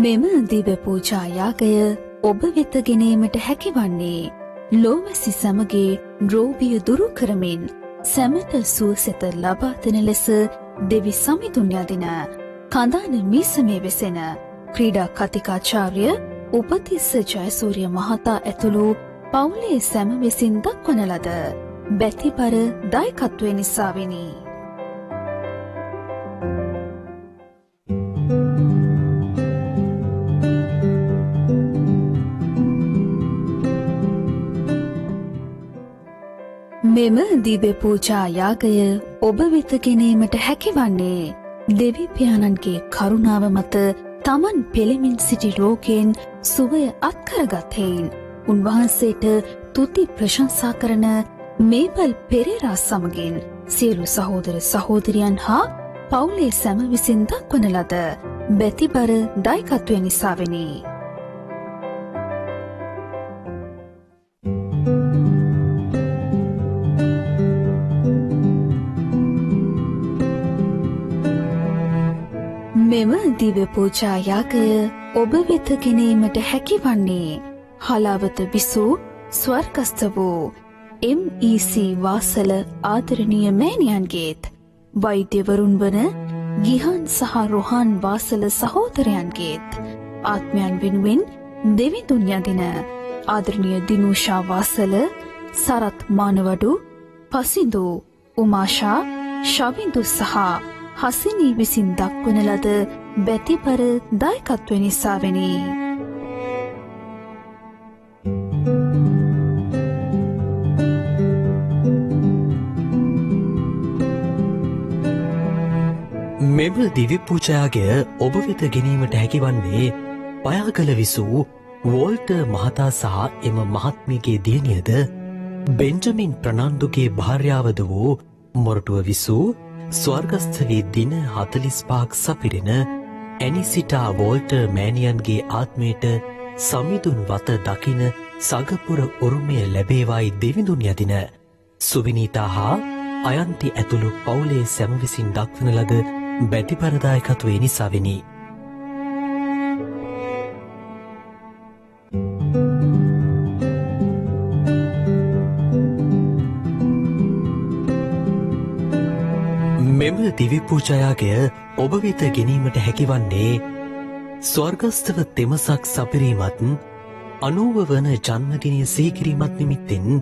මෙම දිව පූජා යාගය ඔබ වෙත ගෙනීමට හැකිවන්නේ ලෝවැසි සමගේ රෝගිය දුරු කරමින් සැමට සුවසෙත ලබා දෙන ලෙස දෙවි සමිඳුන් යදින කඳාන මීසමේ වෙසෙන ක්‍රීඩා කතිකාචාර්ය උපතිස්ස ජයසූරිය මහතා ඇතුළු පවුලේ සැම විසින් දක්වන ලද බැතිබර දායකත්වය නිසාවෙනි. මෙම දිව්‍ය පූජා යාගය ඔබ වෙත ගෙනීමට හැකිවන්නේ දෙවි පියාණන්ගේ කරුණාව මත තමන් පෙළෙමින් සිටි රෝගීන් සුවය අත්කරගත් හේයින් උන්වහන්සේට තුති ප්‍රශංසා කරන මේබල් පෙරේරා සමගින් සියලු සහෝදර සහෝදරියන් හා පවුලේ සැම විසින් දක්වන ලද බැතිබර දායකත්වය නිසාවෙනි. මෙම දිව්‍ය පූජා යාගය ඔබ වෙත ගෙනීමට හැකිවන්නේ හලාවත විසූ ස්වර්ගස්ථ වූ MEC වාසල ආදරණීය මෑණියන්ගේත් වෛද්‍යවරුන් වන ගිහාන් සහ රොහාන් වාසල සහෝදරයන්ගේත් ආත්මයන් වෙනුවෙන් දෙවිඳුන් යදින ආදරණීය දිනූෂා වාසල, සරත් මානවඩු, පසිඳු, උමාෂා, ශවිඳු සහ හසිනී විසින් දක්වන ලද බැතිබර දායකත්වය නිසාවෙනි. මෙම දිව්‍ය පූජාගය ඔබ වෙත ගෙනීමට හැකිවන්නේ පයාගල විසූ වෝල්ටර් මහතා සහ එම මහත්මියගේ දියණියද බෙන්ජමින් ප්‍රනාන්දුගේ භාර්යාවද වූ මොරටුව විසූ ස්වර්ගස්ථ වී දින 45ක් සපිරෙන ඇනිසිටා වෝල්ටර් මෑණියන්ගේ ආත්මයට සමිඳුන් වත දකින සගපුර උරුමය ලැබේවායි දෙවිඳුන් යදින සුවිනීතා හා අයන්ති ඇතුළු පවුලේ සැම විසින් දක්වන ලද බැතිබර දායකත්වය නිසාවෙනි. මෙම දිව්‍ය පූජායාගය ඔබ වෙත ගෙනීමට හැකිවන්නේ ස්වර්ගස්ථව තෙමසක් සපිරීමත් 90 වන ජන්මදිනය සිහිකිරීමත් නිමිත්තෙන්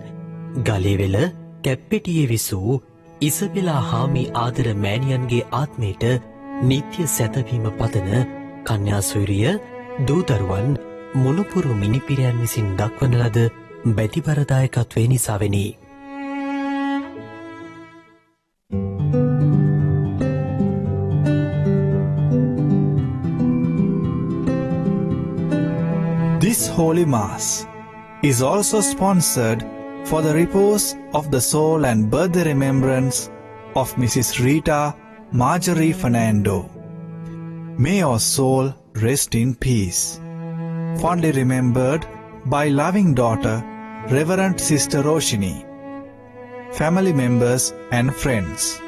ගලේවෙල කැප්පෙටියේ විසූ ඉසබෙලා හාමි ආදර මෑණියන්ගේ ආත්මයට නිත්‍ය සැතවීම පතන කන්‍යාසූරිය දූදරුවන් මොනපුරු මිනිපිරයන් විසින් දක්වන ලද බැතිබර දායකත්වය නිසාවෙනි. This Holy Mass is also sponsored for the repose of the soul and birthday remembrance of Mrs. Rita Marjorie Fernando. May your soul rest in peace. Fondly remembered by loving daughter, Reverend Sister Roshini, family members and friends.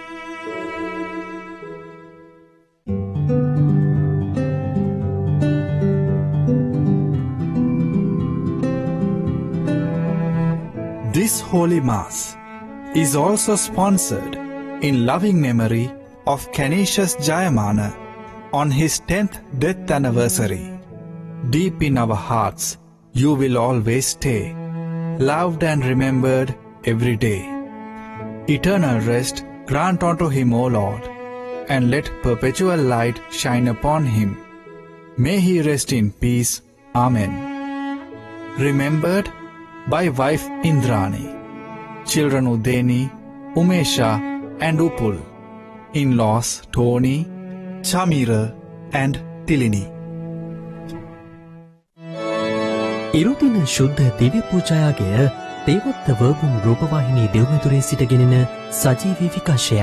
This Holy Mass is also sponsored in loving memory of Canisius Jayamana on his 10th death anniversary. Deep in our hearts, you will always stay, loved and remembered every day. Eternal rest grant unto him, O Lord, and let perpetual light shine upon him. May he rest in peace. Amen. Remembered by wife Indrani, children Udeni, Umesha and Upul, in-laws Tony, Chamira and Tilini. ඉරුදින ශුද්ධ දිව්‍ය පූජායාගය දේවත්ත වර්බුම් රූපවාහිනී දෙව්මෙදුරේ සිටගෙනෙන සජීවී විකාශය.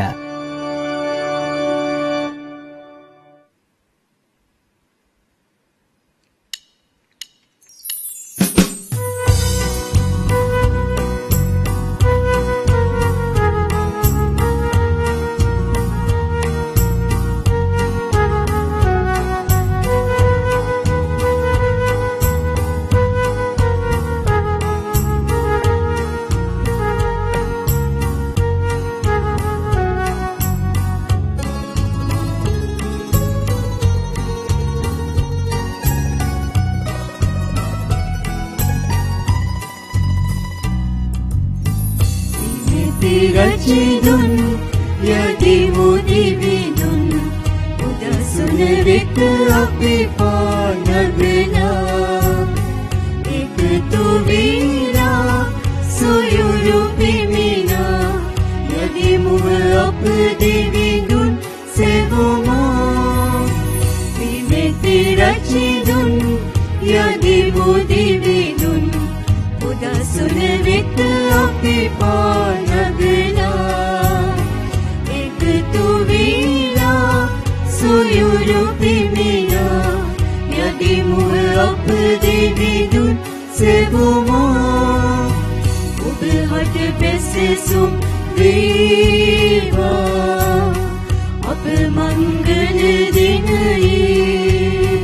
රජිනුන් යදිමු දිවිනුන් උදසුන වෙත අපි පානගලා එකතු වීලා සොයුරු පිමිනා යදිමු අප දිවිනුන් සෙවුමා විමෙති රජිනුන් යදිමු දිවිනුන් උදසුන වෙත අපි පානගලා එකතු වීලා සොයුරු පිමිනා යදිමු අප දිවිනුන් සෙවුමා ඔබ හට බැසසුම් වේවා අප මංගල දිනයේ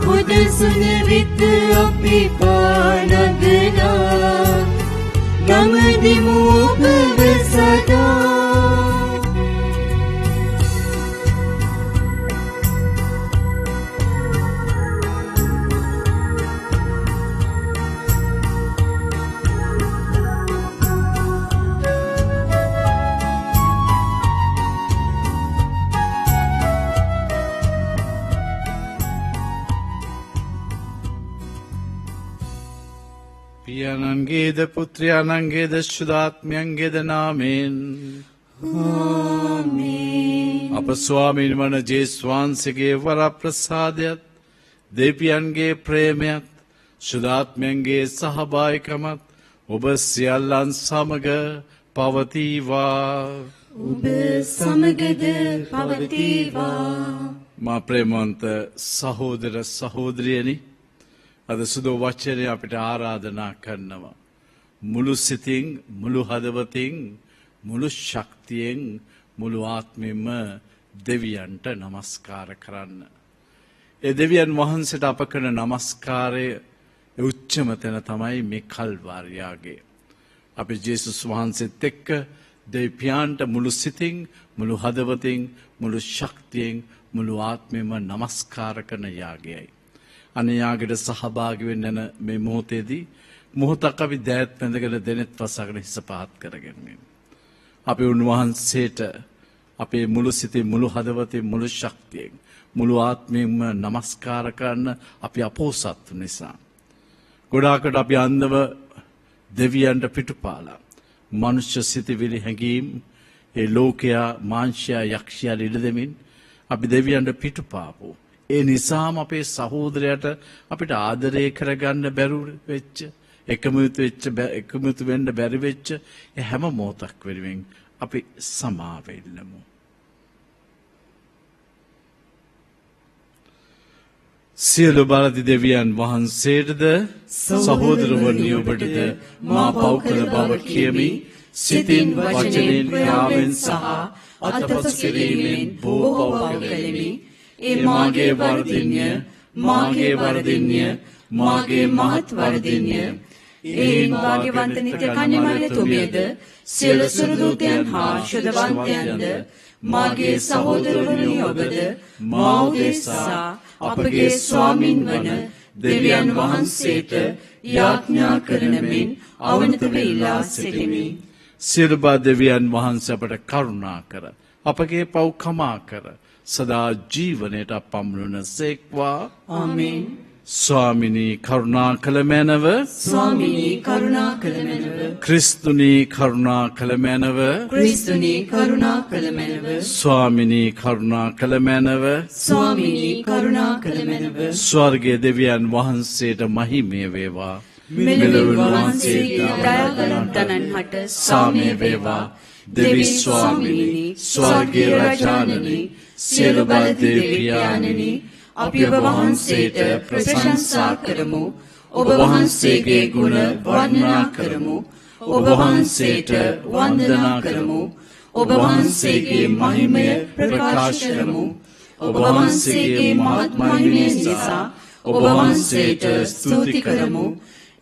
උදසුන වෙත අපි පානගලා ගමදිමු ඔබව සදා පියාණන්ගේද පුත්‍රයාණන්ගේද ශුද්ධාත්මයන්ගේද නාමයෙන් අප ස්වාමීන් වන ජේසුස් වහන්සේගේ වරප්‍රසාදයත් දෙවියන්ගේ ප්‍රේමයත් ශුද්ධාත්මයන්ගේ සහභාගිකමත් ඔබ සියල්ලන් සමග පවතිවා. ඔබ සමගද පවතිවා. මා ප්‍රේමවන්ත සහෝදර සහෝදරියනි, අද සුදු වචනය අපිට ආරාධනා කරනවා. මුළු සිතින්, මුළු හදවතින්, මුළු ශක්තියෙන්, මුළු ආත්මෙම දෙවියන්ට නමස්කාර කරන්න. ඒ දෙවියන් වහන්සේට අප කරන නමස්කාරය උච්චම තැන තමයි මේ කල්වාරියාගේ. අපි ජේසුස් වහන්සේත් එක්ක දෙවියන්ට මුළු සිතින්, මුළු හදවතින්, මුළු ශක්තියෙන්, මුළු ආත්මෙම නමස්කාර කරන යාගයයි. අනයාගට සහභාගි වෙන්න යන මේ මොහොතේදී මොහොතක් අපි දෑත් පැඳගෙන දෙනෙත් වසගෙන හිස පහත් කරගෙන අපි උන්වහන්සේට අපේ මුළු සිතින්, මුළු හදවතින්, මුළු ශක්තියෙන්, මුළු ආත්මයෙන්ම නමස්කාර කරන්න අපි අපෝසත් නිසා. ගොඩාකට අපි අන්දව දෙවියන්ට පිටුපාලා මනුෂ්‍ය සිතිවිලි හැඟීම් ඒ ලෝකයා මාංශයා යක්ෂයා ඉඩ දෙමින් අපි දෙවියන්ට පිටුපාපු. ඒ නිසාම අපේ සහෝදරයට අපිට ආදරය කරගන්න බැරුව වෙච්ච, එකමුතු වෙන්න බැරි වෙච්ච හැම මොහොතක් වෙනුවෙන් අපි සමා වෙන්නමු. සියලු බලති දෙවියන් වහන්සේටද සහෝදරවරුනි ඔබටද මා පව් කළ බව කියමි. සිතින්, වචනෙන්, ක්‍රියාවෙන් සහ අතපසු කිරීමෙන් බොහෝ පව් කළෙමි. ඒ මාගේ වරදින්ය, මාගේ වරදින්ය, මාගේ මහත් වරදින්ය. ඒන් භාග්‍යවන්ත නිත්‍ය කන්‍යමරිය තුමියද සියලු සුරදූතයන් හා ශුද්ධවන්තයන්ද මාගේ සහෝදරවරුනි ඔබද මා උදෙසා අපගේ ස්වාමින් වන දෙවියන් වහන්සේට යාඥා කරන මෙන් අවනතව ඉල්ලා සිටිමි. සියලු දෙවියන් වහන්සේ අපට කරුණා කර අපගේ පව් කමා කර සදා ජීවනයට පමුණුන සේක්වා. ආමේන්. ස්වාමිනී කරුණා කළ මැනව, ස්වාමිනී කරුණා කළ මැනව, ක්‍රිස්තුනී කරුණා කළ මැනව, ක්‍රිස්තුනී කරුණා කළ මැනව, ස්වාමිනී කරුණා කළ මැනව, ස්වාමිනී කරුණා කළ මැනව. ස්වර්ගයේ දෙවියන් වහන්සේට මහිමය වේවා. මෙලොව වහන්සේගේ දයාගලන්තනන් හට සාමය වේවා. දෙවි ස්වාමිනී, ස්වර්ගයේ රජාණනි, සියලු බල දෙවියන්නි, අපි ඔබ වහන්සේට ප්‍රශංසා කරමු. ඔබ වහන්සේගේ ගුණ වර්ණනා කරමු. ඔබ වහන්සේට වන්දනා කරමු. ඔබ වහන්සේගේ මහිමය ප්‍රකාශ කරමු. ඔබ වහන්සේගේ මහත් මහිමය නිසා ඔබ වහන්සේට ස්තුති කරමු.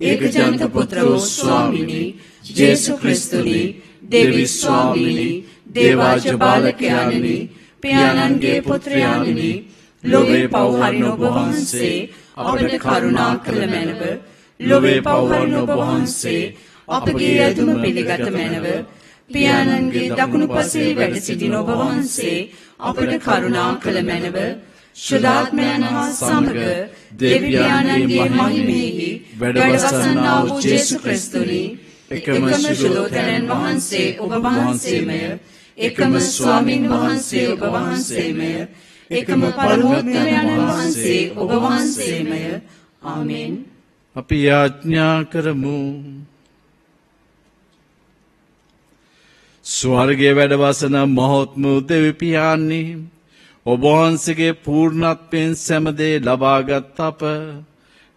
ඒකජාත පුත්‍ර වූ ස්වාමිනී ජේසු ක්‍රිස්තුනි, දෙවි ස්වාමිනී, දේවාජ බාලකයාණනි, පියාණන්ගේ පුත්‍රයාණනි, ලොවේ පව්හරින ඔබ වහන්සේ අපට කරුණා කළ මැනව. ලොවේ පව්හරින ඔබ වහන්සේ අපගේ ඇතුම පිළිගත මැනව පියාණන්ගේ දකුණු පසේ වැඩ සිටින ඔබ වහන්සේ අපට කරුණා කළ මැනව ශුද්ධාත්මයන් හා සමග දෙවියන්ගේ මහිමෙහි වැඩවසන්නා වූ ජේසු ක්‍රිස්තුනි එකම ශුද්ධෝදරයන් වහන්සේ ඔබ වහන්සේමය එකම ස්වාමින් වහන්සේ ඔබ වහන්සේමය එකම පරමෝත්තමයන් වහන්සේ ඔබ වහන්සේමය ආමෙන්. අපි යාඥා කරමු. ස්වර්ගයේ වැඩවසන මහත්ම දෙවි පියාණනි ඔබ වහන්සේගේ පූර්ණත්වයෙන් සෑමදේ ලබාගත් අප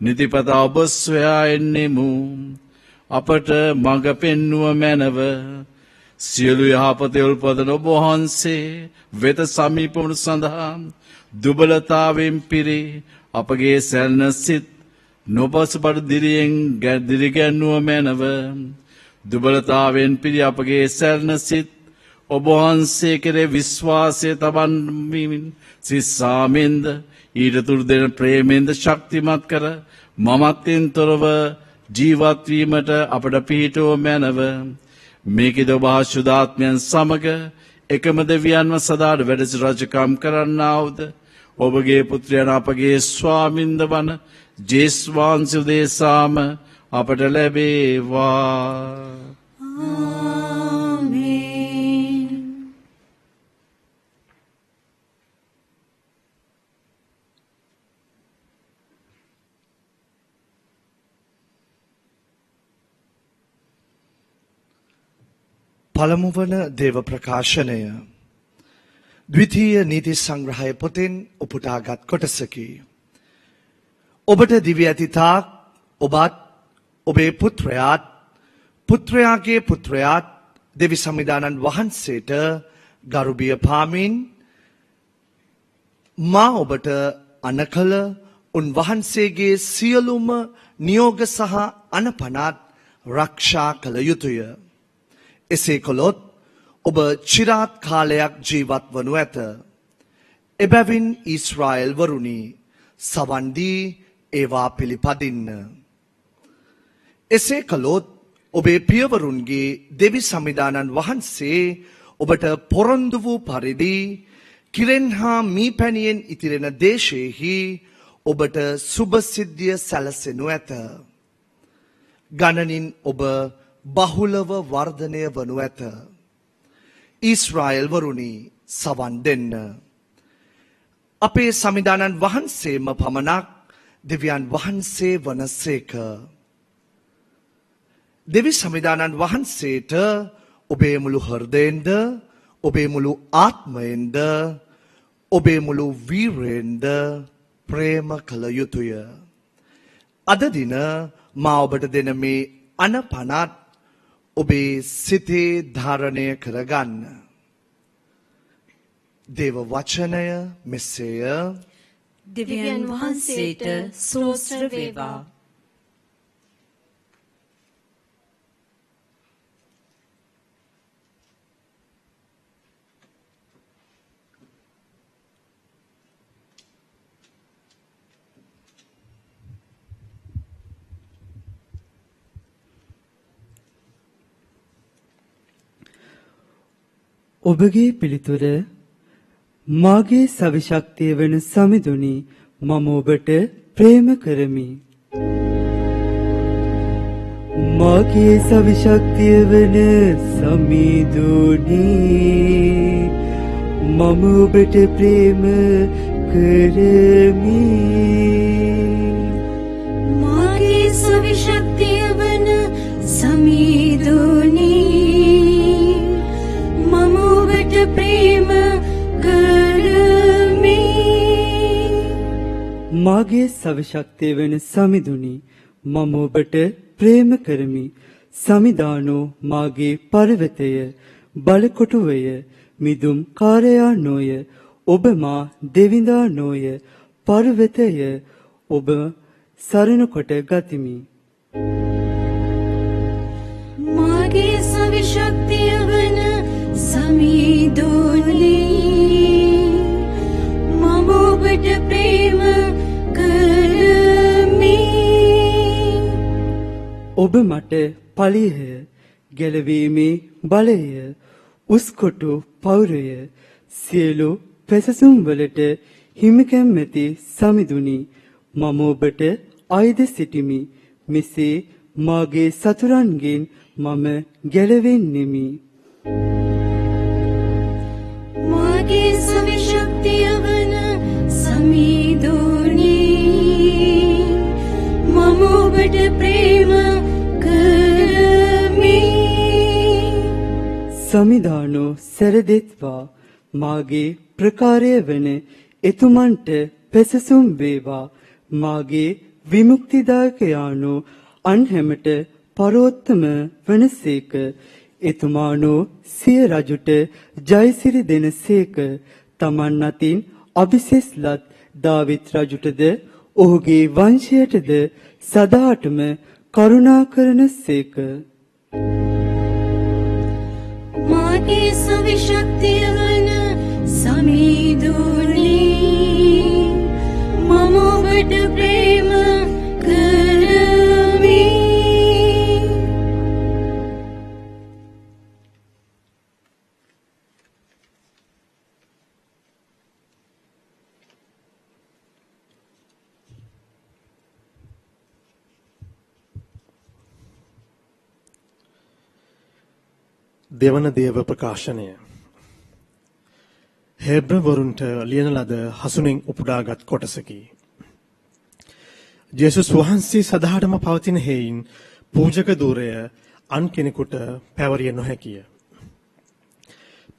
නිතිපතා ඔබ සොයා එන්නෙමු. අපට මඟ පෙන්නුව මැනව සියලු යහපත උල්පදන ඔබ වහන්සේ වෙත සමීප වනු සඳහා දුබලතාවෙන් පිරි අපගේ සැලෙන සිත් නොපසුබට දිරිගැන්නුව මැනව දුබලතාවෙන් පිරි අපගේ සැලෙන සිත් ඔබ වහන්සේ කෙරේ විශ්වාසය තබන්මින් සිස්සාමෙන්ද ඊට තුරු දෙන ප්‍රේමෙන්ද ශක්තිමත් කර මමත්වෙන් තොරව ජීවත්වීමට අපට පිහිටුව මැනව. මේකෙද ඔබ ශුද්ධාත්මයන් සමග එකම දෙවියන්ව සදාට වැඩසි රජකම් කරන්නාවුද ඔබගේ පුත්‍රයන් අපගේ ස්වාමින්ද වන ජේසුස් වහන්සේ උදෙසාම අපට ලැබේවා. පළමුවන දේව ප්‍රකාශනය ද්විතීය නීති සංග්‍රහය පොතෙන් උපුටාගත් කොටසකි. ඔබට දිවි ඇති තාක් ඔබත් ඔබේ පුත්‍රයාත් පුත්‍රයාගේ පුත්‍රයාත් දෙවි සමිදානන් වහන්සේට ගරුබිය පාමින් මා ඔබට අනකල උන්වහන්සේගේ සියලුම නියෝග සහ අනපනත් රක්ෂා කළ යුතුය. එසේ කළොත් ඔබ චිරාත් කාලයක් ජීවත් වනු ඇත. එබැවින් ඊශ්‍රායෙල් වරුනි සවන් දී ඒවා පිළිපදින්න. එසේ කළොත් ඔබේ පියවරුන්ගේ දෙවි සමිදානන් වහන්සේ ඔබට පොරොන්දු වූ පරිදි කිරෙන් හා මීපැණියෙන් ඉතිරෙන දේශයෙහි ඔබට සුභසිද්ධිය සැලසෙනු ඇත. ගණනින් ඔබ බහුලව වර්ධනය වනු ඇත. ඊශ්‍රායෙල් වරුනි සවන් දෙන්න. අපේ සමිදානන් වහන්සේම පමණක් දෙවියන් වහන්සේ වනසේක. දෙවි සමිදානන් වහන්සේට ඔබේ මුළු හෘදයෙන්ද ඔබේ මුළු ආත්මයෙන්ද ඔබේ මුළු වීරයෙන්ද ප්‍රේම කළ යුතුය. අද දින මා ඔබට දෙන මේ අනපනත් ඔබේ සිතේ ධාරණය කරගන්න. දේව වචනය මෙසේය. දෙවියන් වහන්සේට ස්තෝත්‍ර වේවා. ඔබගේ පිළිතුර මාගේ සවිශක්තිය වන සමිඳුනි මම ඔබට ප්‍රේම කරමි. මාගේ සවිශක්තිය වන සමිඳුනි මම ඔබට ප්‍රේම කරමි. මාගේ සවිශක්තිය වන සමිඳුනි ප්‍රේම කරමි. මාගේ සවිශක්තිය වෙන සමිඳුනි මම ඔබට ප්‍රේම කරමි. සමිදානෝ මාගේ පර්වතය බලකොටුවය මිදුම් කාරයා නොය. ඔබ මා දෙවිඳා නොය. පර්වතය ඔබ සරණ කොට ගතිමි. මාගේ සවිශක්තිය වන සමිඳුනි මම ඔබට ප්‍රේම කරමි. ඔබ මට පලිය ගැලවීමේ බලය උස්කොටු පෞරය සියලු පැසසුම් වලට හිමිකම් ඇති සමිඳුනි මම ඔබට අයිද සිටිමි මෙසේ මාගේ සතුරන්ගෙන් මම ගැලවෙන්නෙමි මාගේ සවිශක්තිය වන සමිඳුනි මම ඔබට ප්‍රේම කරමි සමිදානෝ සැරදෙත්වා මාගේ ප්‍රකාරය වන එතුමන්ට පැසසුම් වේවා මාගේ විමුක්තිදායකයානෝ අන් හැමට පරෝත්තම වනසේක එතුමානෝ සිය රජුට ජයසිරි දෙනසේක තමන් අතින් අභිසෙස්ලත් දාවිත් රජුටද ඔහුගේ වංශයටද සදාටම කරුණා කරනසේක මාගේ සවිශක්තිය වන සමිඳුනි මම ඔබට ප්‍රේම කරමි දෙවන දේව ප්‍රකාශනය හෙබ්‍රවරුන්ට ලියන ලද හසුනින් උපුටාගත් කොටසකි. ජේසුස් වහන්සේ සදාටම පවතින හේයින් පූජක ධූරය අන් කෙනෙකුට පැවරිය නොහැකිය.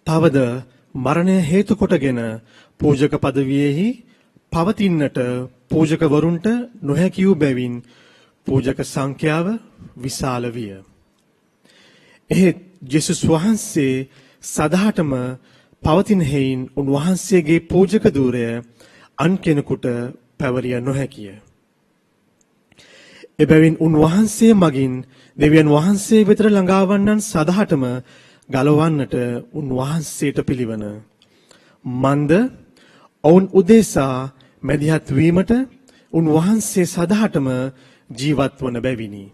තවද මරණය හේතු කොටගෙන පූජක පදවියෙහි පවතින්නට පූජකවරුන්ට නොහැකි වූ බැවින් පූජක සංඛ්‍යාව විශාල විය. එහෙත් ජේසුස් වහන්සේ සදාටම පවතින හේයින් උන්වහන්සේගේ පූජක ධූරය අන් කෙනෙකුට පැවරිය නොහැකිය. එබැවින් උන්වහන්සේ මගින් දෙවියන් වහන්සේ වෙතට ළඟාවන්නන් සදාටම ගලවන්නට උන්වහන්සේට පිළිවන. මන්ද ඔවුන් උදෙසා මැදිහත් වීමට උන්වහන්සේ සදාටම ජීවත් වන බැවිනි.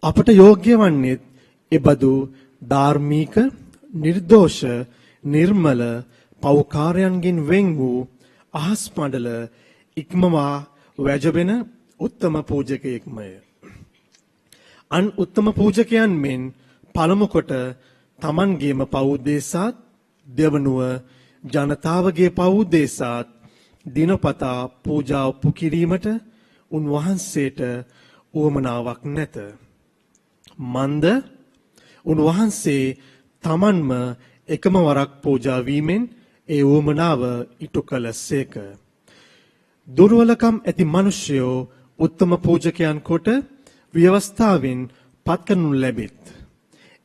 අපට යෝග්‍ය වන්නේ එබඳු ධාර්මික නිර්දෝෂ නිර්මල පෞකාරයන්ගෙන් වෙන් වූ අහස් මඩල ඉක්මවා වැජබෙන උත්තම පූජකයෙක්මය. අන් උත්තම පූජකයන් මෙන් පළමු කොට තමන්ගේම පව් උදෙසාත් දෙවනුව ජනතාවගේ පව් උදෙසාත් දිනපතා පූජා ඔප්පු කිරීමට උන්වහන්සේට උවමනාවක් නැත. මන්ද උන්වහන්සේ තමන්ම එකම වරක් පූජා වීමෙන් ඒ උවමනාව ඉටු කළසේක. දුර්වලකම් ඇති මිනිසයෝ උත්තම පූජකයන් කොට ව්‍යවස්ථාවෙන් පත් කරනු ලැබෙත්.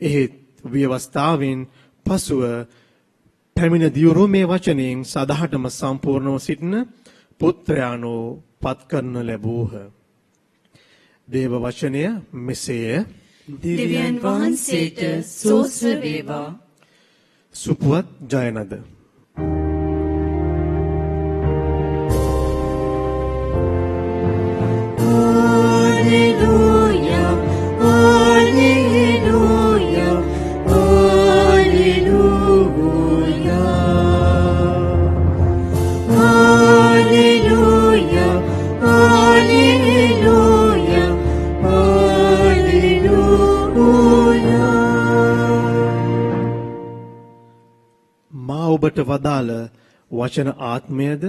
එහෙත් ව්‍යවස්ථාවෙන් පසුව පැමිණ දියුරු මේ වචනයෙන් සදාටම සම්පූර්ණව සිටින පුත්‍රයාණෝ පත් කරන ලැබූහ. දේව වචනය මෙසේය. දෙවියන් වහන්සේට සෝස්ත්‍ර වේවා. සුපුවත් ජයනද. Hallelujah, hallelujah, hallelujah. Hallelujah, hallelujah, hallelujah. මා ඔබට වදාළ වචන ආත්මයද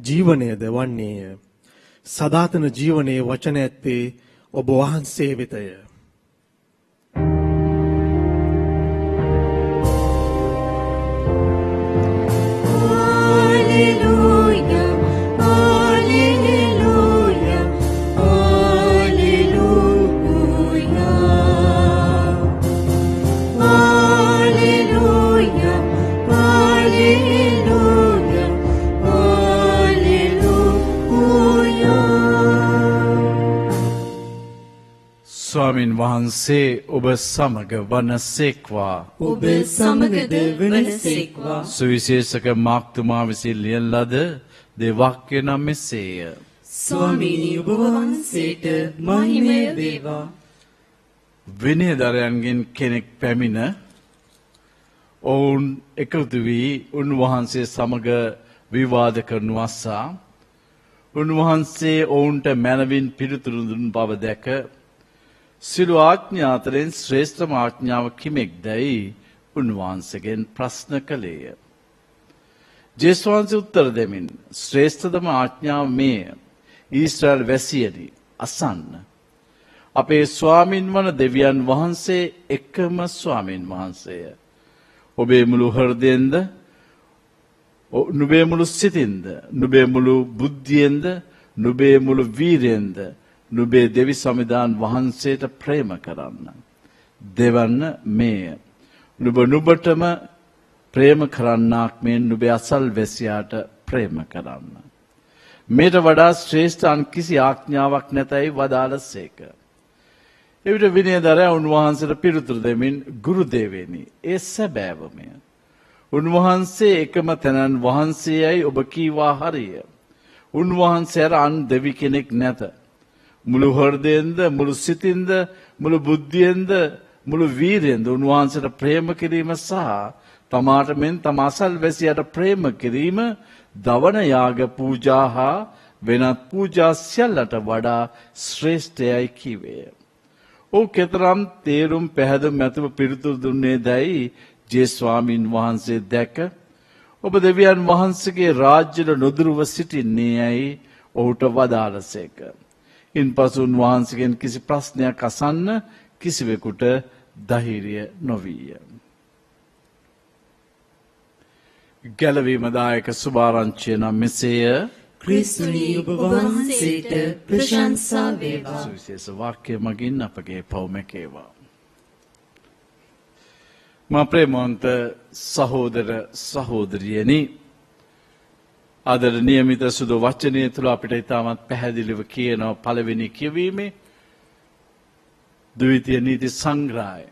ජීවනයද වන්නේය. සදාතන ජීවනයේ වචන ඇත්තේ ඔබ වහන්සේ වෙතය. Hallelujah, hallelujah, hallelujah. Hallelujah, hallelujah, hallelujah. ස්වාමින් වහන්සේ ඔබ සමග වනසේක්වා. ඔබ සමගද වනසේක්වා. සුවිශේෂක මාක්තුමා විසින් ලියන ලද දෙවාක්‍ය නම් මෙසේය. ස්වාමීනි ඔබ වහන්සේට මහිමය වේවා. විනයදරයන්ගෙන් කෙනෙක් පැමිණ ඔවුන් එකතු වී උන්වහන්සේ සමග විවාද කරනු අස්සා උන්වහන්සේ ඔවුන්ට මැනවින් පිළිතුරු දුන් බව දැක සිළු ආඥා අතරින් ශ්‍රේෂ්ඨම ආඥාව කිමෙක්දැයි උන්වහන්සේගෙන් ප්‍රශ්න කළේය. ජේසුස් වහන්සේ උත්තර දෙමින් ශ්‍රේෂ්ඨතම ආඥාව මේය. ඊශ්‍රායල් වැසියනි අසන්න. අපේ ස්වාමින් වන දෙවියන් වහන්සේ එකම ස්වාමින් වහන්සේය. ඔබේ මුළු හෘදයෙන්ද නුබේ මුළු සිතින්ද නුබේ මුළු බුද්ධියෙන්ද නුබේ මුළු වීරයෙන්ද නුබේ දෙවි සමිදාන් වහන්සේට ප්‍රේම කරන්න. දෙවන්න මේය. නුබ නුබටම ප්‍රේම කරන්නාක් මෙන් නුබේ අසල්වැසියාට ප්‍රේම කරන්න. මේට වඩා ශ්‍රේෂ්ඨ අන් කිසි ආඥාවක් නැතැයි වදාළසේක. එවිට විනයදරයා උන්වහන්සේට පිළිතුරු දෙමින් ගුරුදේවනි ඒ සැබෑවමය. උන්වහන්සේ එකම තැනන් වහන්සේයයි ඔබ කීවා හරිය. උන්වහන්සේ අන් දෙවි කෙනෙක් නැත. මුළු හෘදයෙන්ද මුළු සිතින්ද මුළු බුද්ධියෙන්ද මුළු වීරයෙන්ද උන්වහන්සේට ප්‍රේම කිරීම සහ තමාට මෙන් තම අසල්වැසියාට ප්‍රේම කිරීම දවන යාග පූජා හා වෙනත් පූජා සියල්ලට වඩා ශ්‍රේෂ්ඨයයි කීවේය. ඔහු කෙතරම් තේරුම් පැහැදුම් ඇතුව පිළිතුරු දුන්නේ දැයි ජේසුස් ස්වාමීන් වහන්සේ දැක ඔබ දෙවියන් වහන්සේගේ රාජ්‍යයට නොදුරුව සිටින්නේ යයි ඔහුට වදාළසේක. ඉන්පසු උන්වහන්සේගෙන් කිසි ප්‍රශ්නයක් අසන්න කිසිවෙකුට ධෛර්ය නොවීය. ගැලවීමදායක සුභාරංචිය නම් මෙසේය. ක්‍රිස්තුනි ඔබ වහන්සේට ප්‍රශංසා වේවා. සුවිශේෂ වාක්‍ය මගින් අපගේ පව් මැකේවා. මා ප්‍රේමවන්ත සහෝදර සහෝදරියනි, අදට නියමිත සුදු වචනය තුළ අපිට ඉතාමත් පැහැදිලිව කියනවා පළවෙනි කියවීමේ ද්විතීය නීති සංග්‍රහය.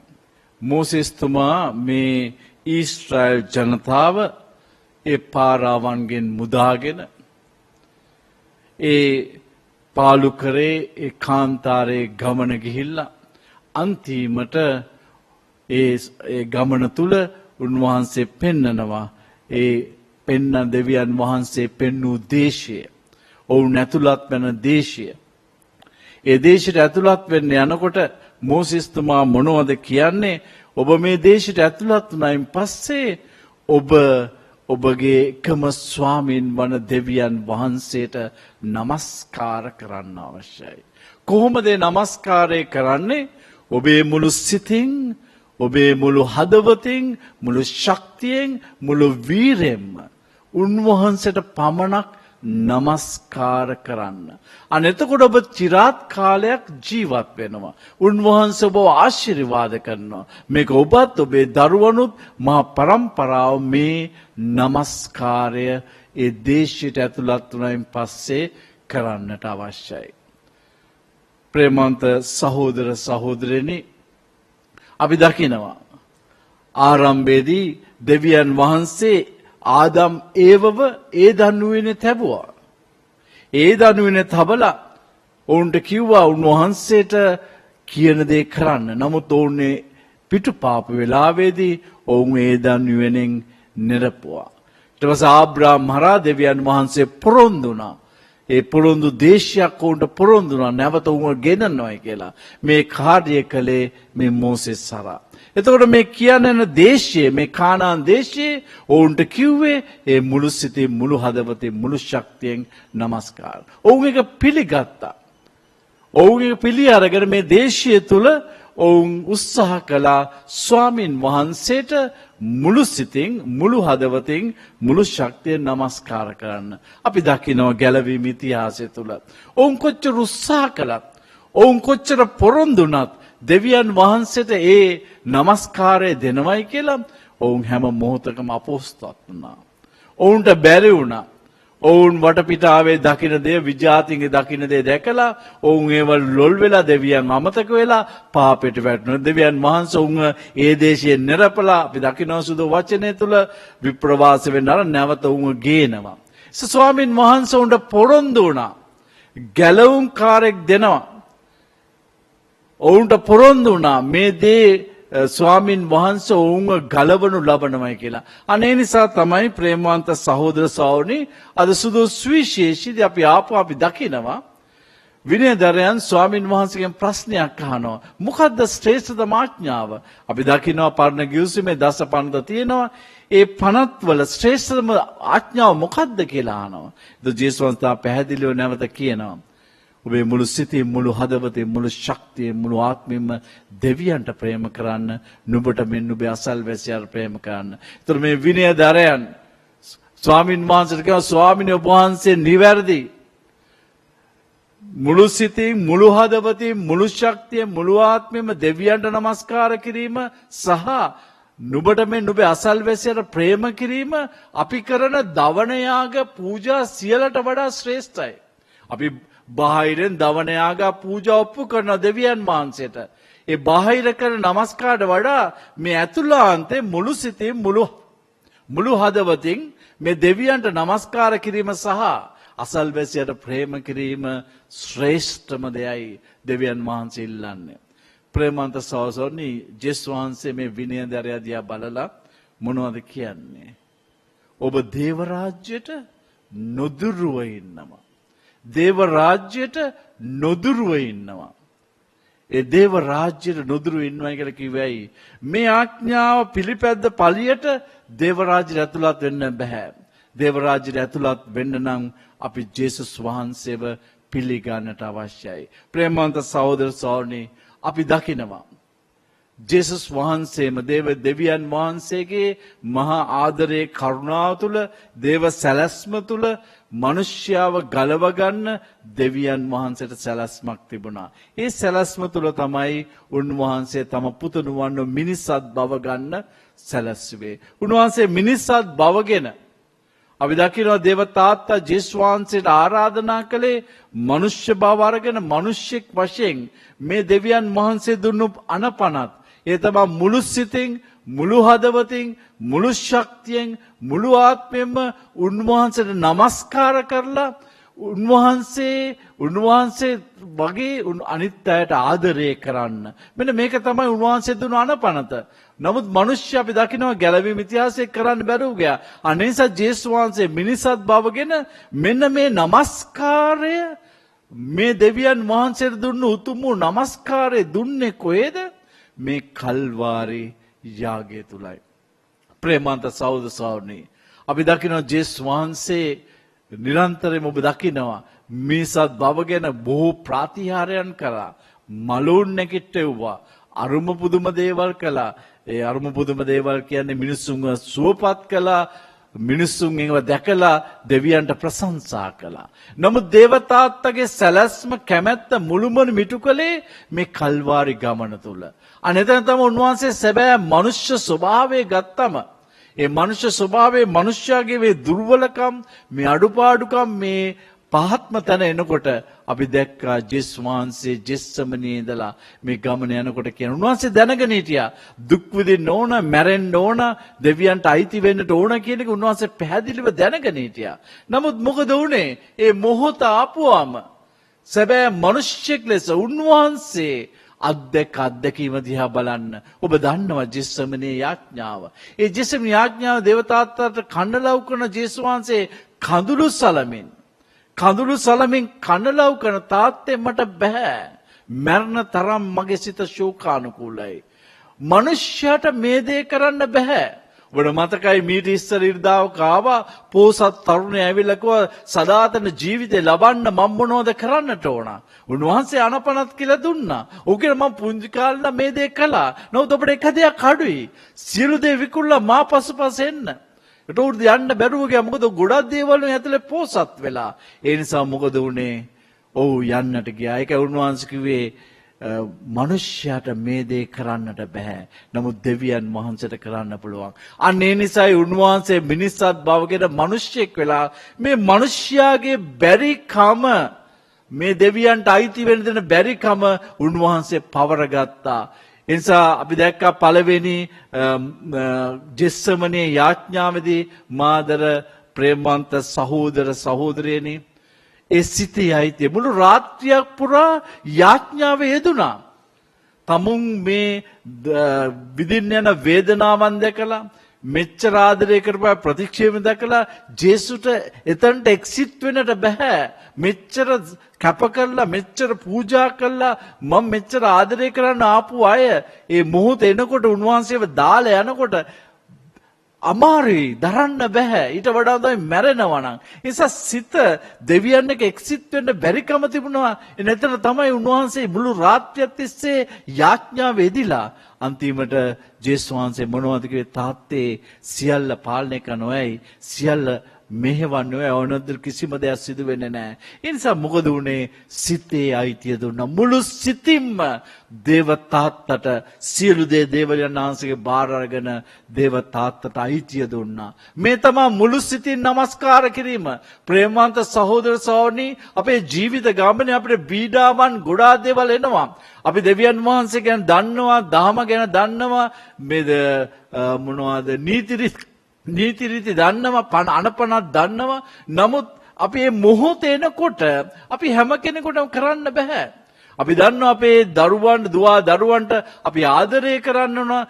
මෝසෙස්තුමා මේ ඊශ්‍රායල් ජනතාව ඒ පාරාවන්ගෙන් මුදාගෙන ඒ පාලු කරේ ඒ කාන්තාරයේ ගමන ගිහිල්ලා අන්තිමට ඒ ගමන තුල උන්වහන්සේ පෙන්නනවා ඒ පෙන්න දෙවියන් වහන්සේ පෙන්වූ දේශය, ඔවුන් ඇතුළත් වෙන දේශය. ඒ දේශයට ඇතුළත් වෙන්න යනකොට මෝසෙස්තුමා මොනවද කියන්නේ? ඔබ මේ දේශයට ඇතුළත් වුණායින් පස්සේ ඔබගේ එකම ස්වාමීන් වන දෙවියන් වහන්සේට නමස්කාර කරන්න අවශ්‍යයි. කොහොමද නමස්කාරය කරන්නේ? ඔබේ මුළු සිතින්, ඔබේ මුළු හදවතින්, මුළු ශක්තියෙන්, මුළු වීරයෙන්ම උන්වහන්සේට පමණක් නමස්කාර කරන්න. අන්න එතකොට ඔබ চিරාත් කාලයක් ජීවත් වෙනවා. උන්වහන්සේ ඔබව ආශිර්වාද කරනවා. මේක ඔබත් ඔබේ දරුවනුත් මහා පරම්පරාව මේ නමස්කාරය ඒ දේශයට ඇතුළත් වුණයින් පස්සේ කරන්නට අවශ්‍යයි. ප්‍රේමවන්ත සහෝදර සහෝදරයනි, අපි දකිනවා ආරම්භයේදී දෙවියන් වහන්සේ ආදම් ඒවව ඒ දනුවනේ තැබුවා. ඒ දනුවනේ තබලා ඔවුන්ට කිව්වා උන්වහන්සේට කියන දේ කරන්න. නමුත් ඔවුන්නේ පිටුපාපු වෙලාවේදී ඔවුන් ඒ දනුවෙනෙන් නිරපුවා. ඊට පස්සේ ආබ්‍රාහම් හරහා දෙවියන් වහන්සේ පොරොන්දු වුණා. ඒ පොරොන්දු දේශයක් ඔවුන්ට පොරොන්දු වුණා නැවත උන්ව ගෙනනොයි කියලා. මේ කාර්යය කළේ මේ මෝසෙස් හරහා. එතකොට මේ කියන්න දේශයේ, මේ කානාන් දේශයේ ඔවුන්ට කිව්වේ ඒ මුළු සිතින්, මුළු හදවතින්, මුළු ශක්තියෙන් නමස්කාර. ඔවුන් එක පිළිගත්තා. ඔවුන් එක පිළි අරගෙන මේ දේශය තුල ඔවුන් උත්සාහ කළා ස්වාමින් වහන්සේට මුළු සිතින්, මුළු හදවතින්, මුළු ශක්තියෙන් නමස්කාර කරන්න. අපි දකිනවා ගැලවීම ඉතිහාසය තුල ඔවුන් කොච්චර උත්සාහ කළත්, ඔවුන් කොච්චර පොරොන්දු වුණත් දෙවියන් වහන්සේට ඒ නමස්කාරය දෙනවයි කියලා ඔවුන් හැම මොහොතකම අපොස්තත් වුණා. ඔවුන්ට බැරි වුණා. ඔවුන් වටපිටාවේ දකින දේ, විජාතින්ගේ දකින දේ දැකලා ඔවුන් ඒවල් ලොල් වෙලා දෙවියන් අමතක වෙලා පාපයට වැටුණා. දෙවියන් වහන්සේ ඔවුන් ඒ දේශයෙන් නිරපලා අපි දකිනවා සුදු වචනය තුල විප්‍රවාස වෙන්න අර නැවත ඔවුන් ගේනවා. ස්වාමින් වහන්සේ උන්ට පොරොන්දු වුණා. ගැලවුම් කාර්යයක් දෙනවා. ඔවුන්ට පොරොන්දු වුණා මේ දේ ස්වාමින් වහන්සේ ඔවුන්ව ගලවනු ලබනවයි කියලා. අනේ නිසා තමයි ප්‍රේමවන්ත සහෝදර සහෝදරනි අද සුදු සුවිශේෂීදී අපි අපි දකිනවා විනයදරයන් ස්වාමින් වහන්සේගෙන් ප්‍රශ්නයක් අහනවා. මොකද්ද ශ්‍රේෂ්ඨතම ආඥාව? අපි දකිනවා පරණ ගිවිසුමේ දස පනත තියෙනවා. ඒ පනත් වල ශ්‍රේෂ්ඨතම ආඥාව මොකද්ද කියලා අහනවා. ඒක ජේසුස් වහන්සේ පැහැදිලිව නැවත කියනවා. ඔබේ මුළු සිතේ මුළු හදවතේ මුළු ශක්තියේ මුළු ආත්මෙම දෙවියන්ට ප්‍රේම කරන්න, නුඹට මෙන්න ඔබේ අසල්වැසියාට ප්‍රේම කරන්න. ඒතර මේ විනයදරයන් ස්වාමින් වහන්සේට කියනවා ස්වාමිනේ ඔබ වහන්සේ නිවැරදි. මුළු සිතින් මුළු හදවතින් මුළු ශක්තියෙන් මුළු ආත්මෙම දෙවියන්ට නමස්කාර කිරීම සහ නුඹට මේ නුඹේ අසල්වැසියාට ප්‍රේම කිරීම අපි කරන දවන යාග පූජා සියලට වඩා ශ්‍රේෂ්ඨයි. අපි බාහිරෙන් දවන යාග පූජා ඔප්පු කරන දෙවියන් වහන්සේට ඒ බාහිර කරන නමස්කාරට වඩා මේ ඇතුළාන්තේ මුළු සිතින් මුළු හදවතින් මේ දෙවියන්ට නමස්කාර කිරීම සහ අසල්වැසියට ප්‍රේම කිරීම ශ්‍රේෂ්ඨම දෙයයි දෙවියන් වහන්සේ ඉල්ලන්නේ. ප්‍රේමන්ත සහෝදරනි ජේසුස් වහන්සේ මේ විනයදරය දිහා බලලා මොනවද කියන්නේ? ඔබ දේව රාජ්‍යයට නොදුරුව ඉන්නවා. දේව රාජ්‍යයට නොදුරුව ඉන්නවා. ඒ දේව රාජ්‍යයට නොදුරුව ඉන්නවා කියලා කිව්වයි මේ ආඥාව පිළිපැද්ද පළියට දේව රාජ්‍යයට ඇතුළත් වෙන්න බෑ. දේව රාජ්‍යයට ඇතුළත් වෙන්න නම් අපි ජේසුස් වහන්සේව පිළිගන්නට අවශ්‍යයි. ප්‍රේමවන්ත සහෝදර සහෝදරනි අපි දකිනවා ජේසුස් වහන්සේම දෙවියන් වහන්සේගේ මහා ආදරයේ කරුණාව තුළ දේව සැලැස්ම තුළ මිනිස්යාව ගලව ගන්න දෙවියන් වහන්සේට සැලැස්මක් තිබුණා. ඒ සැලැස්ම තුළ තමයි උන්වහන්සේ තම පුතුණුවන් මිනිසත් බව ගන්න සැලැස්සුවේ. උන්වහන්සේ මිනිසත් බවගෙන අපි දකිනවා දේව තාත්තා ජේසුස් වහන්සේට ආරාධනා කළේ මනුෂ්‍ය භාව අරගෙන මිනිසෙක් වශයෙන් මේ දෙවියන් වහන්සේ දුන්නු අනපනත් ඒ තමයි මුළු සිතින් මුළු හදවතින් මුළු ශක්තියෙන් මුළු ආත්මයෙන්ම උන්වහන්සේට නමස්කාර කරලා උන්වහන්සේ වගේ අනිත් අයට ආදරය කරන්න. මෙන්න මේක තමයි උන්වහන්සේ දුන්නු අනපනත. නමුත් මිනිස්සු අපි දකිනවා ගැලවීම ඉතිහාසයේ කරන්න බැරුව ගියා. අනේසා ජේසුස් වහන්සේ මිනිසත් බවගෙන මෙන්න මේ නමස්කාරය මේ දෙවියන් වහන්සේට දුන්නු උතුම් වූ නමස්කාරය දුන්නේ කොහෙද? මේ කල්වාරි යාගය තුලයි. ප්‍රේමන්ත සහෝදර සහෝදරනි අපි දකිනවා ජේසුස් වහන්සේ නිරන්තරයෙන් ඔබ දකිනවා මිනිසත් බවගෙන බොහෝ ප්‍රාතිහාරයන් කළා. මලුන් නැගිට්ටෙව්වා. අරුම පුදුම දේවල් කළා. ඒ අරුම පුදුම දේවල් කියන්නේ මිනිසුන්ව සුවපත් කළා. මිනිසුන් ඒව දැකලා දෙවියන්ට ප්‍රශංසා කළා. නමුත් දේවතාත්තගේ සැලැස්ම කැමැත්ත මුළුමනු මිටු කළේ මේ කල්වාරි ගමන තුල. අනෙතන තම උන්වහන්සේ සැබෑ මනුෂ්‍ය ස්වභාවය ගත්තම ඒ මනුෂ්‍ය ස්වභාවයේ මනුෂ්‍යයාගේ මේ දුර්වලකම් මේ අඩුපාඩුකම් මේ පහත්ම තැන එනකොට අපි දැක්කා ජේසුස් වහන්සේ ජෙස්සමනේ ඉඳලා මේ ගමන යනකොට කියන උන්වහන්සේ දැනගෙන හිටියා දුක් විඳින්න ඕන මැරෙන්න ඕන දෙවියන්ට අයිති වෙන්නට ඕන කියන එක උන්වහන්සේ පැහැදිලිව දැනගෙන හිටියා. නමුත් මොකද වුනේ? ඒ මොහොත ආපුවාම සැබෑ මිනිස්සෙක් ලෙස උන්වහන්සේ අත්දැකීම දිහා බලන්න. ඔබ දන්නවා ජෙස්සමනේ යාඥාව. ඒ ජෙස්සමනේ යාඥාව දේවතාත්තට කන්නලව් කරන ජේසුස් වහන්සේ කඳුළු සලමින් කන්නලව් කරන තාත්තේ මට බෑ. මරණ තරම් මගේ සිත ශෝකානුකූලයි. මිනිස්යාට මේ දේ කරන්න බෑ. ඔබට මතකයි මීට ඉස්සර ඉරිදාවක ආවා පෝසත් තරුණයා ඇවිල්ලා කිව්වා සදාතන ජීවිතේ ලබන්න මම මොනවද කරන්නට ඕන? උන්වහන්සේ අනපනත් කියලා දුන්නා. ඔකේ මම පුංචි කාලේ මේ දේ කළා. නමුත් ඔබට එක දෙයක් අඩුයි. සියලු දේ විකුණලා මා පසුපස එන්න. ඒට උඩ යන්න බැරුව ගියා. මොකද ගොඩක් දේවල් වලින් ඇතුලේ පෝසත් වෙලා. ඒ නිසා මොකද වුනේ? ඔව් යන්නට ගියා. ඒක උන්වහන්සේ කිව්වේ මනුෂ්‍යයාට මේ දේ කරන්නට බෑ. නමුත් දෙවියන් වහන්සේට කරන්න පුළුවන්. අන්න ඒ නිසායි උන්වහන්සේ මිනිස්සත් බවගෙන මිනිස්සෙක් වෙලා මේ මිනිස්යාගේ බැරිකම මේ දෙවියන්ට අයිති වෙන්න දෙන බැරිකම උන්වහන්සේ පවරගත්තා. ඒ නිසා අපි දැක්කා පළවෙනි ජෙස්සමනේ යාඥාවේදී මාදර ප්‍රේමවන්ත සහෝදර සහෝදරියනි ඒ සිතේ අයිතිය මුළු රාත්‍රියක් පුරා යාඥාවේ යෙදුණා. තමුන් මේ විඳින්න යන වේදනාවන් දැකලා මෙච්චර ආදරය කරපුවා ප්‍රතික්ෂේප දැකලා ජේසුට එතනට එක්සිට් වෙන්නට බෑ. මෙච්චර කැප කරලා මෙච්චර පූජා කරලා මම මෙච්චර ආදරය කරන්න ආපු අය ඒ මොහොත එනකොට උන්වහන්සේව දාලා යනකොට අමාරුයි දරන්න බෑ. ඊට වඩා තමයි මැරෙනවා නම්. ඒ නිසා සිත දෙවියන් එක්ක එක්සිට් වෙන්න බැරිකම තිබුණා. එතන තමයි උන්වහන්සේ මුළු රාත්‍රිය තිස්සේ යාඥා වෙදිලා අන්තිමට ජේසුස් වහන්සේ මොනවද කිව්වේ? තාත්තේ සියල්ල පාලනය කරනොයි සියල්ල මෙහෙවන්නේ ඕනොත් කිසිම දෙයක් සිදු වෙන්නේ නැහැ. ඒ නිසා මොකද උනේ? සිතේ අයිතිය දුන්නා. මුළු සිතින්ම දේව තාත්තට සියලු දේ දේවයන් වහන්සේගේ බාර අරගෙන දේව තාත්තට අයිතිය දුන්නා. මේ තමයි මුළු සිතින් নমස්කාර කිරීම. ප්‍රේමවන්ත සහෝදර සහෝදරනි, අපේ ජීවිත ගමනේ අපිට පීඩාවන් ගොඩාක් දේවල් එනවා. අපි දෙවියන් වහන්සේ ගැන දන්නවා, දහම ගැන දන්නවා, මේ මොනවද නීති රීති දන්නවා, අනපනක් දන්නවා. නමුත් අපි මේ මොහොත එනකොට අපි හැම කෙනෙකුටම කරන්න බෑ. අපි දන්නවා අපේ දරුවන්ට අපි ආදරය කරන්න ඕන,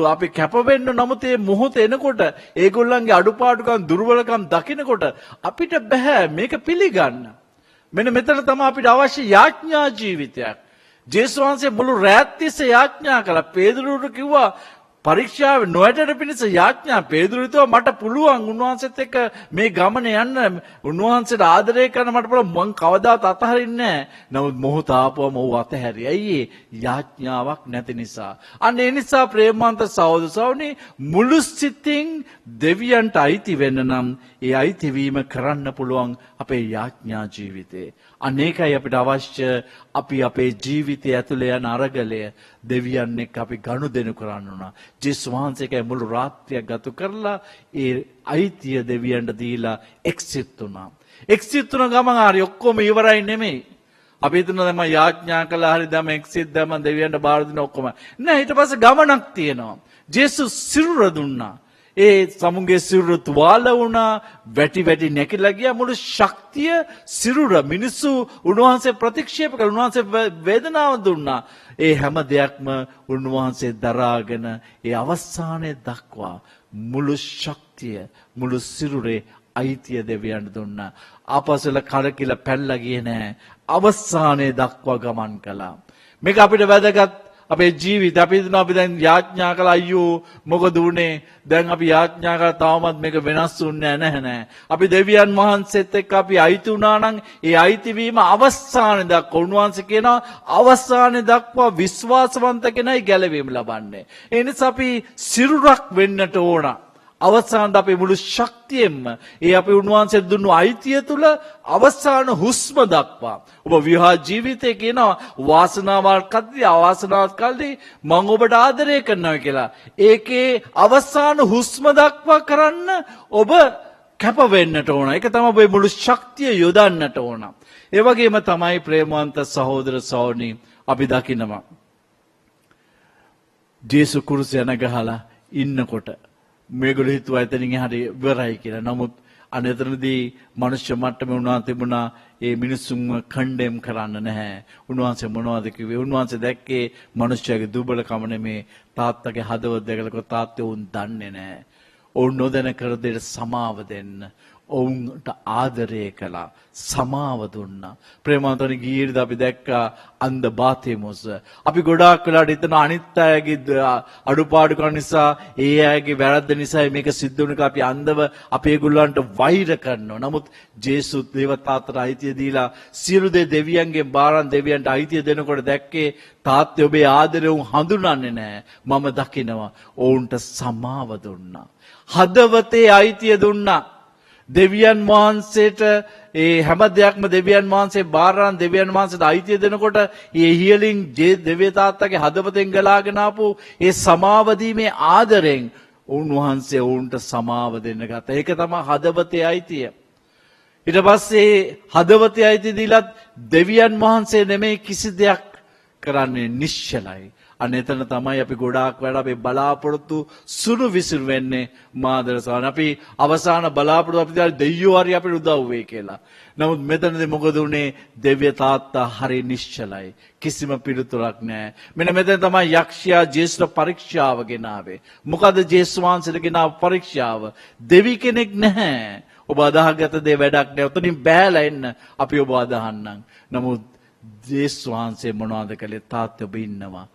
අපි කැප වෙන්න. නමුත් මේ මොහොත එනකොට ඒගොල්ලන්ගේ අඩුපාඩුකම් දුර්වලකම් දකිනකොට අපිට බෑ මේක පිළිගන්න. මෙන්න මෙතන තමයි අපිට අවශ්‍ය යාඥා ජීවිතයක්. ජේසුස් වහන්සේ මුළු රාත් තිස්සේ යාඥා කළා. පේදුරුට කිව්වා පරීක්ෂාව නොයටට පිණිස යාඥා. පේදුරුව මට පුළුවන් උන්වහන්සේත් එක්ක මේ ගමනේ යන්න, උන්වහන්සේට ආදරය කරන්න මට පුළුවන්, මං කවදාත් අතහරින්නේ නැහැ. නමුත් මොහොත ආපුවම ඌ අතහැරියා. ඇයි? යාඥාවක් නැති නිසා. අන්න ඒ නිසා ප්‍රේමවන්ත සහෝදර සහෝදරනි, මුළු සිතින් දෙවියන්ට අයිති වෙන්න නම් ඒ අයිති වීම කරන්න පුළුවන් අපේ යාඥා ජීවිතේ. අනේකයි අපිට අවශ්‍ය. අපි අපේ ජීවිතය ඇතුලේ යන අරගලය දෙවියන් එක්ක අපි ගනුදෙනු කරන්න ඕන. ජේසුස් වහන්සේගේ මුළු රාත්‍රිය ගත කරලා ඒ අයිතිය දෙවියන්ට දීලා එක්සිට් වුණා. එක්සිට් වුණ ගමන් හරි ඔක්කොම ඉවරයි නෙමෙයි. අපි හිතනවා දැන් මම යාඥා කළා හරි දැන් එක්සිට් දැන් මම දෙවියන්ට බාර දෙන ඔක්කොම. නෑ, ඊට පස්සේ ගමනක් තියෙනවා. ජේසුස් සිරුර දුන්නා. ඒ සමුගේ සිරුර තුවාල වුණා, වැටි නැකිලා ගියා. මුළු ශක්තිය සිරුර මිනිස්සු උන්වහන්සේ ප්‍රතික්ෂේප කළා. උන්වහන්සේ වේදනාව දුන්නා. ඒ හැම දෙයක්ම උන්වහන්සේ දරාගෙන ඒ අවසානයේ දක්වා මුළු ශක්තිය මුළු සිරුරේ අයිතිය දෙවියන්ට දුන්නා. ආපස්සල කරකිලා පැනලා ගියේ නෑ. අවසානයේ දක්වා ගමන් කළා. මේක අපිට වැදගත්. අපේ ජීවිත අපි හිතනවා අපි දැන් යාඥා කළා, අයියෝ මොකද උනේ? දැන් අපි යාඥා කළා තාමත් මේක වෙනස් වුන්නේ නැහැ. අපි දෙවියන් වහන්සේත් එක්ක අපි අයිති වුණා නම් ඒ අයිති වීම අවසානයේ දක්වා උන්වහන්සේ කියනවා අවසානයේ දක්වා විශ්වාසවන්ත කෙනයි ගැලවීම ලබන්නේ. ඒ නිසා අපි සිරුරක් වෙන්නට ඕන. අවසානට අපේ මුළු ශක්තියෙන්ම ඒ අපි උන්වහන්සේ දුන්නු අයිතිය තුල අවසාන හුස්ම දක්වා ඔබ විවාහ ජීවිතේ කියනවා වාසනාවක් කද්දී අවාසනාවක් කල්දී මම ඔබට ආදරය කරනවා කියලා. ඒකේ අවසාන හුස්ම දක්වා කරන්න ඔබ කැප වෙන්නට ඕන. ඒක තමයි ඔබේ මුළු ශක්තිය යොදන්නට ඕන. ඒ වගේම තමයි ප්‍රේමවන්ත සහෝදර සහෝදරනි, අපි දකිනවා ජේසුස් කුරුසය නැගහලා ඉන්නකොට මේගොල්ලෝ හිතුවා එතනින් එහාට ඉවරයි කියලා. නමුත් අනතරදී මනුෂ්‍ය මට්ටමේ උන්වහන්සේ තිබුණා ඒ මිනිසුන්ව කණ්ඩෙම් කරන්න නැහැ. උන්වහන්සේ මොනවද කිව්වේ? උන්වහන්සේ දැක්කේ මනුෂ්‍යයාගේ දුබලකම නෙමේ, තාත්තගේ හදවත දැකලා තාත්තේ උන් දන්නේ නැහැ. ඔවුන් නොදැන කර දෙයට සමාව දෙන්න ඔවුන්ට ආදරය කළා, සමාව දුන්නා. ප්‍රේමවන්තනි, ගියේදී අපි දැක්කා අන්ධ බාතේමොස්. අපි ගොඩාක් වෙලාට හිතන අනිත් අයගේ අඩුපාඩුකම් නිසා, ඒ අයගේ වැරද්ද නිසා මේක සිද්ධ වුණ එක අපි අන්ධව අපේ ගුල්ලන්ට වෛර කරනවා. නමුත් ජේසුස් දේවතාවට අයිතිය දීලා සියලු දේ දෙවියන්ගෙන් බාරන් දෙවියන්ට අයිතිය දෙනකොට දැක්කේ තාත්තේ ඔබේ ආදරය උන් හඳුනන්නේ නැහැ. මම දකිනවා. ඔවුන්ට සමාව දුන්නා. හදවතේ අයිතිය දුන්නා. දෙවියන් වහන්සේට ඒ හැම දෙයක්ම දෙවියන් වහන්සේ බාරන් දෙවියන් වහන්සේට අයිතිය දෙනකොට ඒ හියලින් දෙවිය තාත්තගේ හදවතෙන් ගලාගෙන ආපු ඒ සමාව දීමේ ආදරෙන් උන්වහන්සේ උන්ට සමාව දෙන්න ගත්තා. ඒක තමයි හදවතේ අයිතිය. ඊට පස්සේ හදවතේ අයිතිය දීලත් දෙවියන් වහන්සේ නෙමෙයි කිසි දෙයක් කරන්නේ නිශ්චලයි. අන්න එතන තමයි අපි ගොඩාක් වැඩ අපේ බලාපොරොත්තු සුණු විසිරු වෙන්නේ මාදරසාන. අපි අවසාන බලාපොරොත්තු අපි දැන් දෙයියෝ හරි අපිට උදව් වෙයි කියලා. නමුත් මෙතනදී මොකද උනේ? දෙවිය තාත්තා හරි නිශ්චලයි. කිසිම පිළිතුරක් නැහැ. මෙන්න මෙතන තමයි යක්ෂයා ජේෂ්ඨ පරීක්ෂාව ගෙනාවේ. මොකද ජේසුස් වහන්සේට ගෙනාව පරීක්ෂාව? දෙවි කෙනෙක් නැහැ. ඔබ අදහගත දේ වැඩක් නෑ. උතනින් බෑලා එන්න අපි ඔබ අදහන්නම්. නමුත් ජේසුස් වහන්සේ මොනවද කළේ? තාත්තේ ඔබ ඉන්නවා.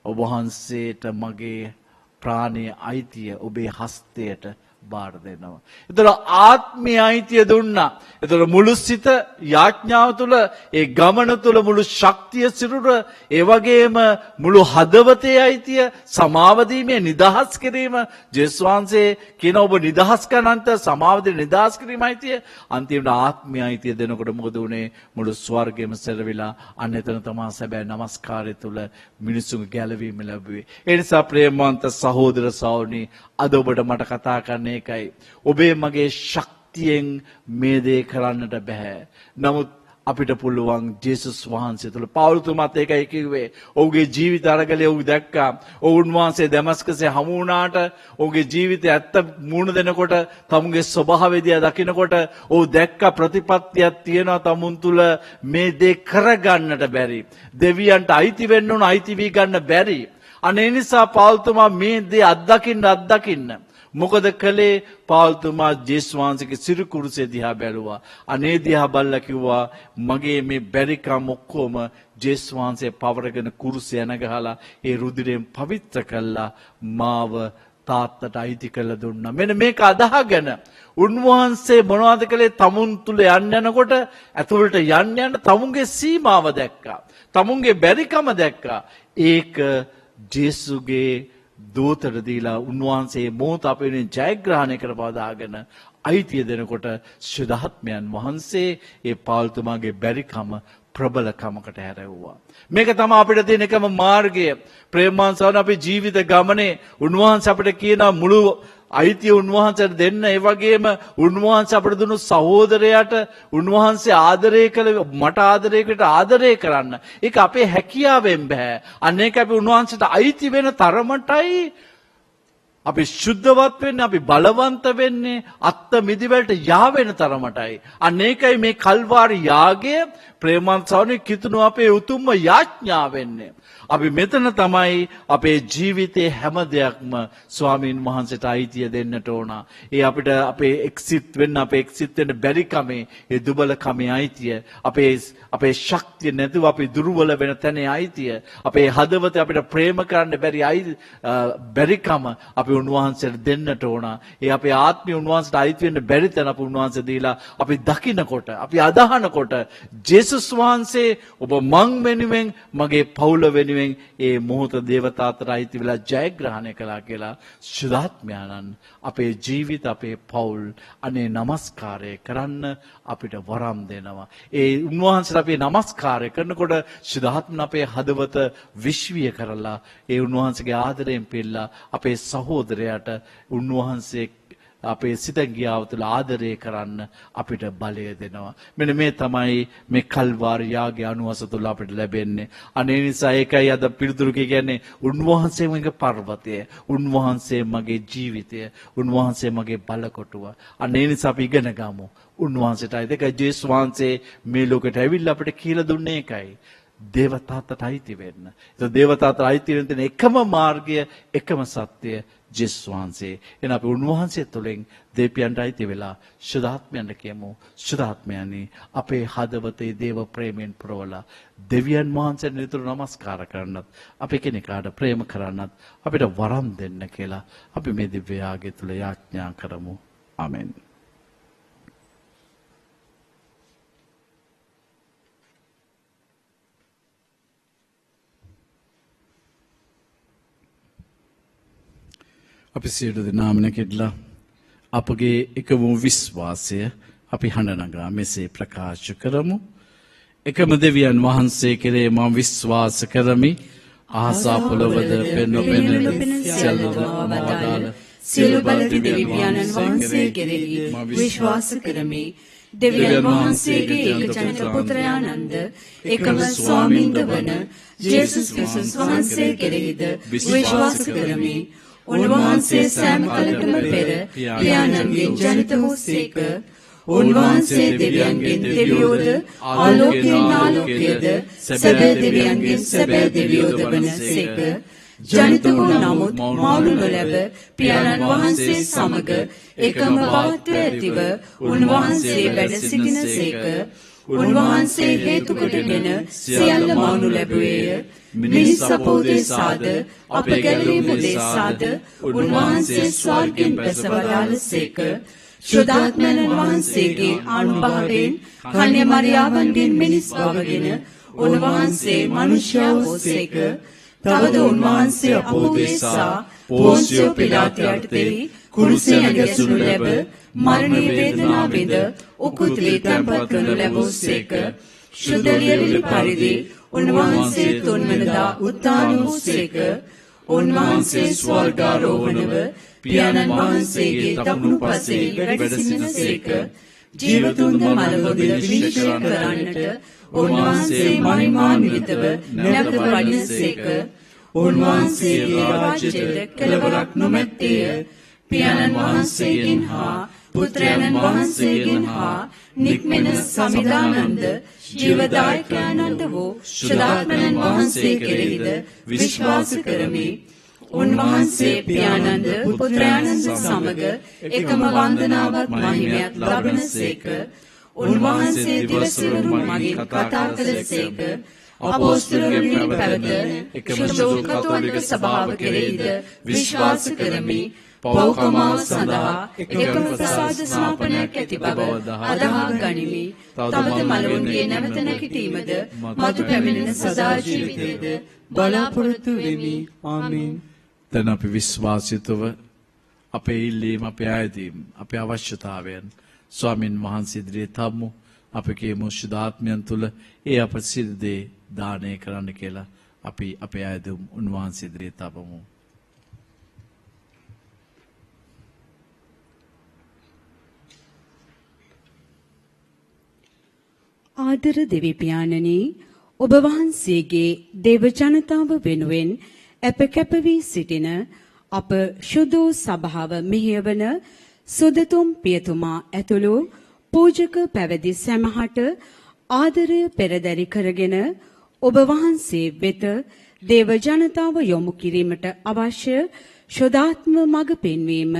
ඔබ වහන්සේට මගේ ප්‍රාණයේ අයිතිය ඔබේ හස්තයට බාර දෙනවා. ඒතර ආත්මීය අයිතිය දුන්නා. ඒතර මුළු සිත යාඥාව තුළ ඒ ගමන තුළ මුළු ශක්තිය සිරුර ඒ වගේම මුළු හදවතේ අයිතිය සමාව දීමේ නිදහස් කිරීම ජේසුස් වහන්සේ කියන ඔබ නිදහස් කරනන්ත සමාව දෙන නිදහස් කිරීම අයිතිය අන්තිමට ආත්මීය අයිතිය දෙනකොට මොකද උනේ? මුළු ස්වර්ගෙම සැරවිලා අන්න එතන තමයි සැබෑ නමස්කාරය තුළ මිනිසුන්ගේ ගැලවීම ලැබුවේ. ඒ නිසා ප්‍රේමවන්ත සහෝදර සහෝදරනි අද ඔබට මට කතා කරන්න එකයි. ඔබේ මගේ ශක්තියෙන් මේ දේ කරන්නට බෑ. නමුත් අපිට පුළුවන් ජේසුස් වහන්සේ තුළ. පෞලතුමාත් ඒකයි කිව්වේ. ඔහුගේ ජීවිත අරගලය ඔහු දැක්කා. උන්වහන්සේ දමස්කසේ හමු වුණාට ඔහුගේ ජීවිතය ඇත්ත මුණ දෙනකොට තමුන්ගේ ස්වභාවය දිහා දකිනකොට ඔහු දැක්ක ප්‍රතිපත්තියක් තියෙනවා තමුන් තුළ මේ දේ කරගන්නට බැරි. දෙවියන්ට අයිති වෙන්න උන අයිති වී ගන්න බැරි. අනේ නිසා පෞලතුමා මේ දේ අත්දකින්න මොකද කළේ? පෞලතුමා ජේසුස් වහන්සේගේ සිරු කුරුසේ දිහා බැලුවා. අනේ දිහා බලලා කිව්වා මගේ මේ බැරිකම් ඔක්කොම ජේසුස් වහන්සේ පවරගෙන කුරුසේ යනගහලා ඒ රුධිරයෙන් පවිත්‍ර කළා මාව තාත්තට අයිති කළ දුන්නා. මෙන්න මේක අදහගෙන උන්වහන්සේ මොනවද කළේ? තමුන් තුල යනකොට ඇතුළට යන්න තමුන්ගේ සීමාව දැක්කා. තමුන්ගේ බැරිකම දැක්කා. ඒක ජේසුගේ දූතට දීලා උන්වහන්සේ මොහොත අපේෙන් ජයග්‍රහණය කර බවදාගෙන අයිතිය දෙනකොට ශුද්ධාත්මයන් වහන්සේ ඒ පෞලතුමාගේ බැරිකම ප්‍රබලකමකට හැරෙව්වා. මේක තමයි අපිට තියෙන එකම මාර්ගය. ප්‍රේමවන්තයන් අපේ ජීවිත ගමනේ උන්වහන්සේ අපිට කියන මුළු අයිතිය උන්වහන්සේට දෙන්න. ඒ වගේම උන්වහන්සේ අපිට දුන්නු සහෝදරයාට උන්වහන්සේ ආදරය කළ මට ආදරය කරන්න. ඒක අපේ හැකියාවෙන් බෑ. අනේක අපි උන්වහන්සේට අයිති වෙන තරමටයි අපි ශුද්ධවත් වෙන්නේ, අපි බලවන්ත වෙන්නේ, අත්ත මිදිවලට යාවෙන තරමටයි. අනේකයි මේ කල්වාරි යාගය ප්‍රේමවන්තයන් කිතුණු අපේ උතුම්ම යාඥා වෙන්නේ. අපි මෙතන තමයි අපේ ජීවිතේ හැම දෙයක්ම ස්වාමීන් වහන්සේට අයිතිය දෙන්නට ඕන. ඒ අපිට අපේ එක්සිට් වෙන්න බැරි කමේ, ඒ දුබල කමේ අයිතිය, අපේ ශක්තිය නැතුව අපි දුර්වල වෙන තැනේ අයිතිය, අපේ හදවත අපිට ප්‍රේම කරන්න බැරිකම අපි උන්වහන්සේට දෙන්නට ඕන. ඒ අපේ ආත්මය උන්වහන්සේට අයිති වෙන්න බැරි තැන අපි උන්වහන්සේ දීලා අපි දකින්නකොට, අපි අදහනකොට ජේසුස් වහන්සේ ඔබ මං වෙනුවෙන් මගේ පවුල වෙනුවෙන් ඒ මොහොත දේවතාවට අයිති වෙලා ජයග්‍රහණය කළා කියලා ශුද්ධාත්මයන්න් අපේ ජීවිත අපේ පවුල් අනේ නමස්කාරය කරන්න අපිට වරම් දෙනවා. ඒ උන්වහන්සේට අපි නමස්කාරය කරනකොට ශුද්ධාත්මන අපේ හදවත විශ්වීය කරලා ඒ උන්වහන්සේගේ ආදරයෙන් පිළලා අපේ සහෝදරයාට උන්වහන්සේ අපේ සිතගියාව තුළ ආදරය කරන්න අපිට බලය දෙනවා. මෙන්න මේ තමයි මේ කල්වාරි යාගයේ අනුවස තුළ අපිට ලැබෙන්නේ. අනේ නිසා ඒකයි අද පිළිතුරු කියන්නේ උන්වහන්සේ මගේ පර්වතය, උන්වහන්සේ මගේ ජීවිතය, උන්වහන්සේ මගේ බලකොටුව. අනේ නිසා අපි ඉගෙන ගමු උන්වහන්සේටයි. ඒකයි ජේසුස් වහන්සේ මේ ලෝකෙට ඇවිල්ලා අපිට කියලා දුන්නේ ඒකයි. දේවතාවට අයිති වෙන්න. ඒ දේවතාවට අයිති වෙන්න එකම මාර්ගය, එකම සත්‍යය ජේසුස් වහන්සේ. එන අපි උන්වහන්සේ තුළින් දෙවියන්ට අයිති වෙලා ශුද්ධාත්මයන්ට කියමු. ශුද්ධාත්මයනි අපේ හදවතේ දේව ප්‍රේමයෙන් පුරවලා දෙවියන් වහන්සේට නිතර නමස්කාර කරන්නත්, අපි කෙනෙකුට ප්‍රේම කරන්නත් අපිට වරම් දෙන්න කියලා අපි මේ දිව්‍ය යාගය තුළ යාඥා කරමු. ආමෙන්. අපි සියලු දෙනාම නැගිටලා අපගේ එකම විශ්වාසය අපි හඬ නගා මෙසේ ප්‍රකාශ කරමු. එකම දෙවියන් වහන්සේ කෙරේ මම විශ්වාස කරමි. ආසා පොළවද පෙනෙන සියලුම වදාළ සියලු බල දෙවියන් වහන්සේ කෙරෙහි විශ්වාස කරමි. දෙවියන් වහන්සේගේ ඒකජනක පුත්‍රයානන්ද එකම ස්වාමින්ද වන ජේසුස් ක්‍රිස්තුස් වහන්සේ කෙරෙහිද විශ්වාස කරමි. උන්වහන්සේ සෑම කලකම පෙර පියාණන්ගෙන් ජනිත වූ සේක. උන්වහන්සේ දෙවියන්ගෙන් දෙවියෝද ආලෝකයෙන් ආලෝකයේද සැබෑ දෙවියන්ගෙන් සැබෑ දෙවියෝද වන සේක. ජනිත වූ නමුත් මවුලු නොලැබ පියාණන් වහන්සේ සමග එකම බවත්ව ඇතිව උන්වහන්සේ වැඩ සිටින සේක. උන්වහන්සේ හේතු කොටගෙන සියල්ල මවුලු ලැබුවේය. මිනිස් අපෝදේසාද අප ගැලවීම උදෙසාද උන්වහන්සේ ස්වර්ගයෙන් බැසවදාළ සේක. ශුද්ධාත්මයන් වහන්සේගේ අනුභවයෙන් කන්‍ය මරියාවන්ගෙන් මිනිස් බවගෙන උන්වහන්සේ මනුෂ්‍යයා වූ සේක. තවද උන්වහන්සේ අපෝදේසා පෝන්සියෝ පිලාතු යටතේ කුරුසයෙන් ගැසුණු ලැබ මරණී වේදනා විඳ උකුත් වී තැන්පත් කරනු ලැබූ සේක. ශුද්ධ ලියවිලි පරිදි උන්වහන්සේ තුන්වනදා උත්ථාන වූ සේක. උන්වහන්සේ ස්වර්ගාරෝහණව පියාණන් වහන්සේගේ දකුණු පසේ වැඩ සිටින සේක. ජීවතුන්ද මළවදින විනිශ්චය කරන්නට උන්වහන්සේ මහිමාන්විතව නැවත වඩින සේක. උන්වහන්සේගේ රාජ්‍යයට කෙලවරක් නොමැත්තේය. පියාණන් වහන්සේගෙන් හා පුත්‍රයන්න් වහන්සේගෙන් හා නික්මෙන සමිදානන්ද ජීවදායකයන්න්ද වූ ශුද්ධාත්මයන් වහන්සේ කෙරෙහිද විශ්වාස කරමි. උන්වහන්සේ පියාණන්ද පුත්‍රයන්න්ද සමග එකම වන්දනාවක් මහිමයක් ලබන සේක. උන්වහන්සේ දිවසිරුරු මගින් කතා කළ සේක. අපෝස්තලයන්ගෙන් පැවත ශුද්ධ කතෝලික සභාව කෙරෙහිද විශ්වාස කරමි. පෞකමාව සඳහා එකම ප්‍රසාද ස්ථාපනයක් ඇති බව අදහා ගනිමි. තවද මළවුන්ගේ නැවත නැගිටීමද මතු පැමිණෙන සදා ජීවිතයද බලාපොරොත්තු වෙමි. ආමේන්. දැන් අපි විශ්වාසිතව අපේ ඉල්ලීම්, අපේ ආයතීම්, අපේ අවශ්‍යතාවයන් ස්වාමින් වහන්සේ ඉදිරියේ තබමු. අපි කියමු ශුද්ධාත්මයන් තුළ ඒ අප සියලු දේ දානය කරන්න කියලා. අපි අපේ ආයතීම් උන්වහන්සේ ඉදිරියේ තබමු. ආදර දෙවි පියාණනි, ඔබ වහන්සේගේ දේව ජනතාව වෙනුවෙන් අප කැප වී සිටින අප ශුද්ධ සභාව මෙහෙයවන සුදතුම් පියතුමා ඇතුළු පූජක පැවිදි සැමහට ආදරය පෙරදරි කරගෙන ඔබ වහන්සේ වෙත දේව ජනතාව යොමු කිරීමට අවශ්‍ය ශුද්ධාත්ම මඟ පෙන්වීම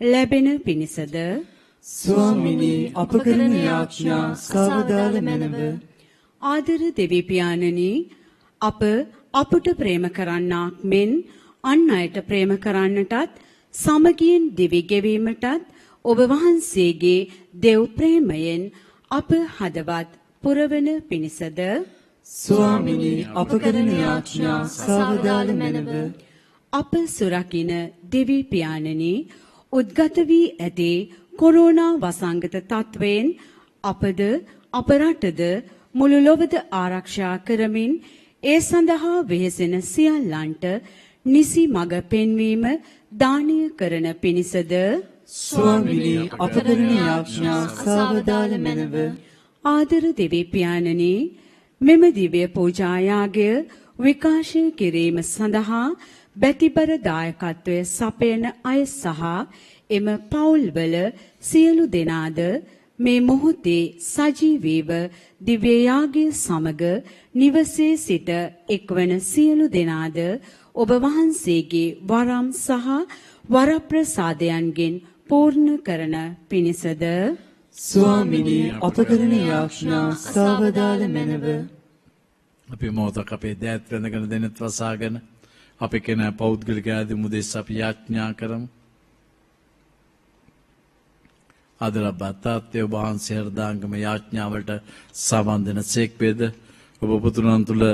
ලැබෙන පිණිසද ස්වාමිනී අප කරන යාඥා සාවධාන මැනව. ආදර දෙවි පියාණනි, අපට ප්‍රේම කරන්නාක් මෙන් අන් අයට ප්‍රේම කරන්නටත් සමගියෙන් දිවි ගෙවීමටත් ඔබ වහන්සේගේ දෙව් ප්‍රේමයෙන් අප හදවත් පුරවන පිණිසද ස්වාමිනී අප කරන යාඥා සාවධාන මැනව. අප සුරකින දෙවි පියාණනි, උද්ගත වී ඇති කොරෝනා වසංගත තත්වයෙන් අපද අප රටද මුළු ලොවද ආරක්ෂා කරමින් ඒ සඳහා වෙහෙසෙන සියල්ලන්ට නිසි මඟ පෙන්වීම දානය කරන පිණිසද ස්වාමිනී අප කරන යාඥා සාවධාන මැනව. ආදර දෙවි පියාණනි, මෙම දිව්‍ය පූජා යාගය විකාශය කිරීම සඳහා බැතිබර දායකත්වය සපයන අය සහ එම පවුල්වල සියලු දෙනාද මේ මොහොතේ සජීවීව දිව්‍ය යාගය සමග නිවසේ සිට එක්වන සියලු දෙනාද ඔබ වහන්සේගේ වරම් සහ වරප්‍රසාදයන්ගෙන් පූර්ණ කරන පිණිසද ස්වාමිනී අප කරන යාඥා සාවධාන මැනව. අපි මොහොතක් අපේ දෑත් වැඳගෙන දෙනත් වසාගෙන අපි කෙන පෞද්ගලික ආදී මුදෙස් අපි යාඥා කරමු. අදලබත්තාත්ය ඔබ වහන්සේ හෘදාංගම යාඥාවලට සවන් දෙන සේක් වේද. ඔබ පුතුණන් තුළ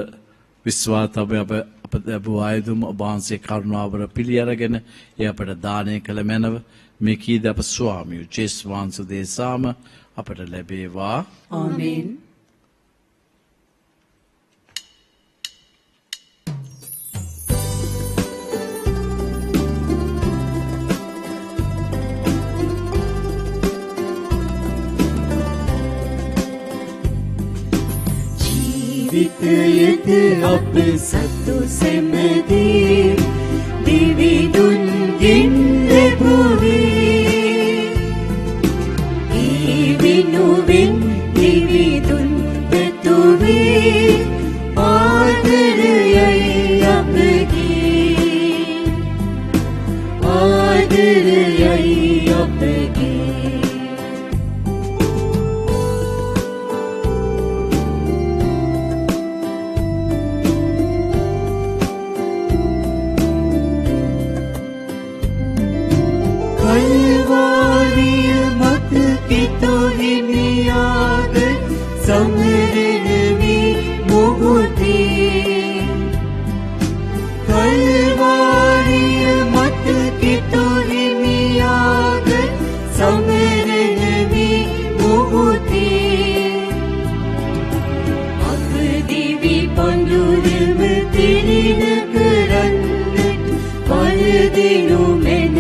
විශ්වාසය අප ලැබූ ආයුධම ඔබ වහන්සේ කරුණාවර පිළි අරගෙන ඒ අපට දානය කළ මැනව මේ කීද අප ස්වාමියු ජේසුස් වහන්සේ දේශාම අපට ලැබේවා. ආමේන්. අප සතු සැමදී දිවිදුන් ගින්නෙපුවේ ඊවිනුවින් දිවිදුන් පෙතුවේ ආදරයයි අපගේ ආදරයයි අපගේ කල්වාරිය මත කිතොහිමියාද සමරණවි මොහොතේ කල්වාරිය මත කිතොහිමියාද සමරණවි මොහොතේ අප දිවි පඳුරම තිරින කරන්නට පරදිනු මෙන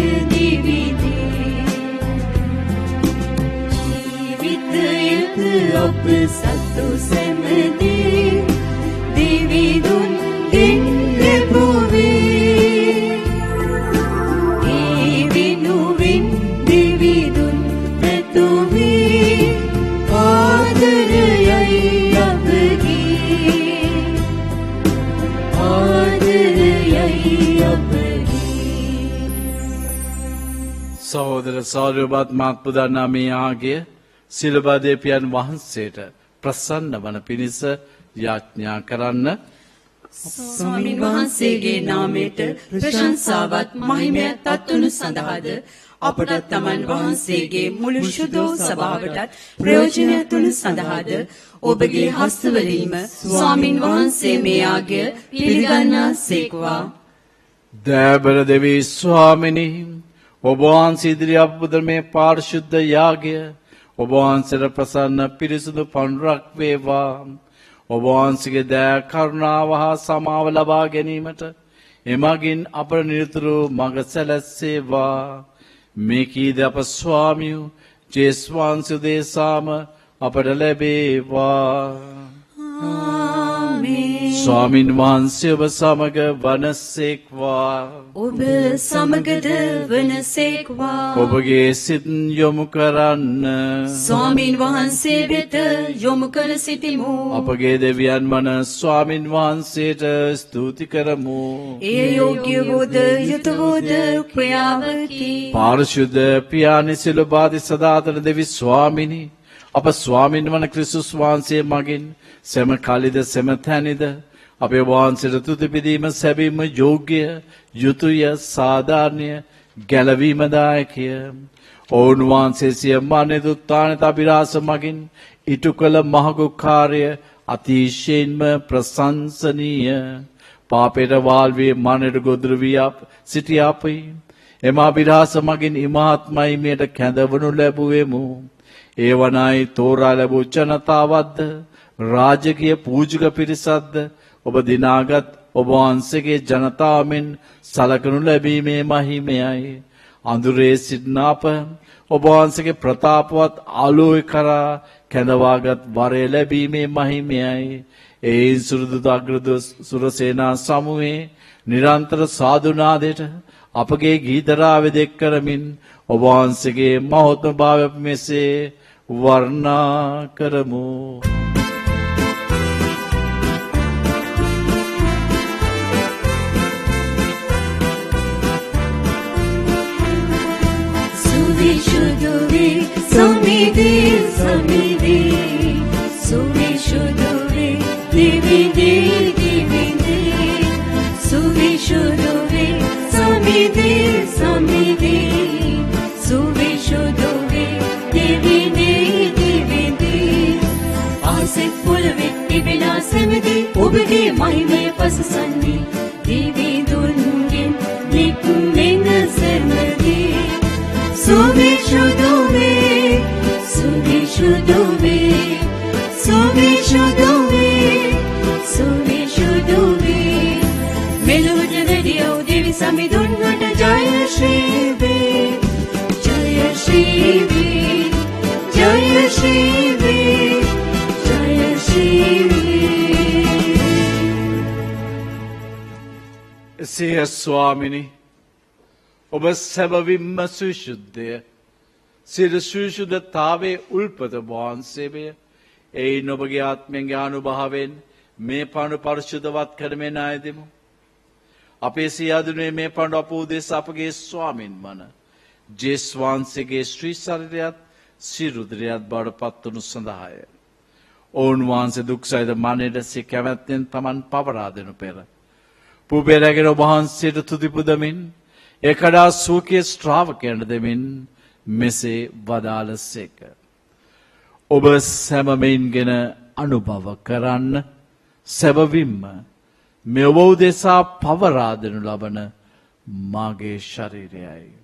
අප සතු සැමදී දිවිදුන් ගින්නෙපුවේ ඊවිනුවින් දිවිදුන් පෙතුවේ ආදරයයි අපගේ ආදරයයි අපගේ සහෝදර සෞරභත් මාත්පුදන්නා මේ ආගය සිලබාදේපියන් වහන්සේට ප්‍රසන්න වන පිණිස යාඥා කරන්න. ස්වාමීන් වහන්සේගේ නාමයට ප්‍රශංසාවත් මහිමයත් තත්වනු සඳහාද අපටත් තමන් වහන්සේගේ මුළු ශුද්ධෝ සභාවටත් ප්‍රයෝජනයක් තුණු සඳහාද ඔබගේ හස්තවලීම ස්වාමීන් වහන්සේ මේ ආගය පිළිගන්නා සේක්වා. දෑබර දෙවී ස්වාමිනී ඔබ වහන්සේ ඉදිරි අපුද මේ පාරිශුද්ධ යාගය ඔබ වහන්සේට ප්‍රසන්න පිරිසුදු පඬුරක් වේවා. ඔබ වහන්සේගේ දයා කරුණාව හා සමාව ලබා ගැනීමට එමගින් අපට නිරතුරු මඟ සැලසේවා. මේ කීද අප ස්වාමියෝ ජේසුස් වහන්සේ දේශාම අපට ලැබේවා. ස්වාමින් වහන්සේ ඔබ සමග වනසේක්වා. ඔබ සමගද වනසේක්වා. ඔබගේ සිත් යොමු කරන්න. ස්වාමින් වහන්සේ වෙත යොමු කර සිටිමු. අපගේ දෙවියන් වන ස්වාමින් වහන්සේට ස්තුති කරමු. එය යෝග්‍ය වූද යුතු වූද ක්‍රියාවකි. පාරිශුද්ධ පියාණි සිලුබාදි සදාතන දෙවි ස්වාමිනී අප ස්වාමින් වන ක්‍රිස්තුස් වහන්සේ මගින් සෑම කලිද සෑම තැනිද අපේ වහන්සේට තුති පිදීම සැබීම යෝග්‍ය යුතුය සාධාරණය ගැලවීමදායකය. ඔවුන් වහන්සේ සිය මරණිත උත්ථානයට අභිරහස මගින් ඉටු කළ මහඟු කාර්ය අතිශයින්ම ප්‍රශංසනීය. පාපයට වාල් වී මරණයට ගොදුරු වී සිටි අපයි එම අභිරහස මගින් ඉමහත් මහිමයට කැඳවනු ලැබුවෙමු. ඒ වනයි තෝරා ලැබූ ජනතාවද්ද රාජකීය පූජක පිරිසක්ද ඔබ දිනාගත් ඔබ වහන්සේගේ ජනතාවමෙන් සලකනු ලැබීමේ මහිමයයි. අඳුරේ සිටින අප ඔබ වහන්සේගේ ප්‍රතාපවත් ආලෝකය කරා කැඳවාගත් වරය ලැබීමේ මහිමයයි. ඒ සුරුදු අග්‍රදු සුරසේනා සමුවේ නිරන්තර සාදුනාදයට අපගේ ගීතරාවේ දෙක් කරමින් ඔබ වහන්සේගේ මහත්ම භාවය මෙසේ වර්ණනා කරමු. Suvishuddhuve samidhi samidhi Suvishuddhuve divide divide Suvishuddhuve samidhi samidhi Suvishuddhuve divide divide Aset pulve tibila samidhi obge mahime pasasandi dividungin nikmenga samidhi Suvishuddhuve, Suvishuddhuve, Suvishuddhuve, Suvishuddhuve. Melod radio devi samidunhat Jaya Shri Ve, Jaya Shri Ve, Jaya Shri Ve, Jaya Shri Ve. එසේ ස්වාමිනි ඔබ සැබවින්ම සවිශුද්ධය සියලු සවිශුද්ධතාවයේ උල්පත වහන්සේය එයින් ඔබගේ ආත්මයෙන් අනුභවයෙන් මේ පඬු පරිශුද්ධවත් කරමින් ආයදෙමු අපේ සියාදුනේ මේ පඬු අප උදෙසා අපගේ ස්වාමින් වන ජේස් වහන්සේගේ ශ්‍රී ශරීරයත් සිරුද්‍රයත් බවට පත්වනු සඳහාය ඔවුන් වහන්සේ දුක් සහිත මරණයට සිය කැමැත්තෙන් තමන් පවරා දෙනු පෙර පුපේරගෙන ඔබ වහන්සේට තුති පුදමින් එකඩා සූකයේ ශ්‍රාවකයන්ට දෙමින් මෙසේ වදාළසේක ඔබ සැමමෙන්ගෙන අනුභව කරන්න සැබවින්ම මේ ඔබ උදෙසා පවරා දෙනු ලබන මාගේ ශරීරයයි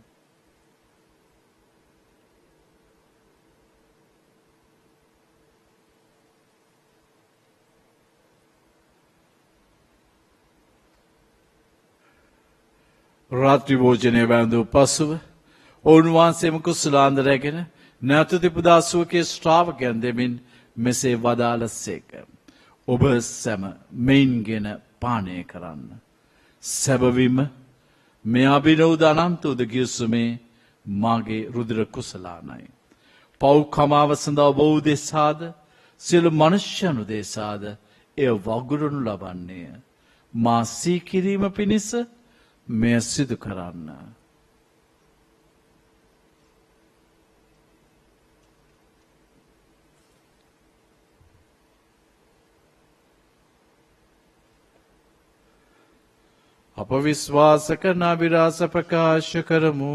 රාත්‍රී භෝජනය වැළඳූ පසුව ඔවුන් වහන්සේම කුසලාන්ද රැගෙන නැවතුති පුදා සූකයේ ශ්‍රාවකයන් දෙමින් මෙසේ වදාළසේක ඔබ සැම මෙයින්ගෙන පානය කරන්න සැබවින්ම මේ අභිනව අනන්ත උදගියසුමේ මාගේ රුධිර කුසලානයි පව් කමාව සඳහා ඔබ උදෙසාද සියලු මනුෂ්‍යයන් උදෙසාද එය වගුරුනු ලබන්නේය මා සීකිරීම පිණිස මෙය සිදු කරන්න අප විශ්වාස කරන අභිරහස ප්‍රකාශ කරමු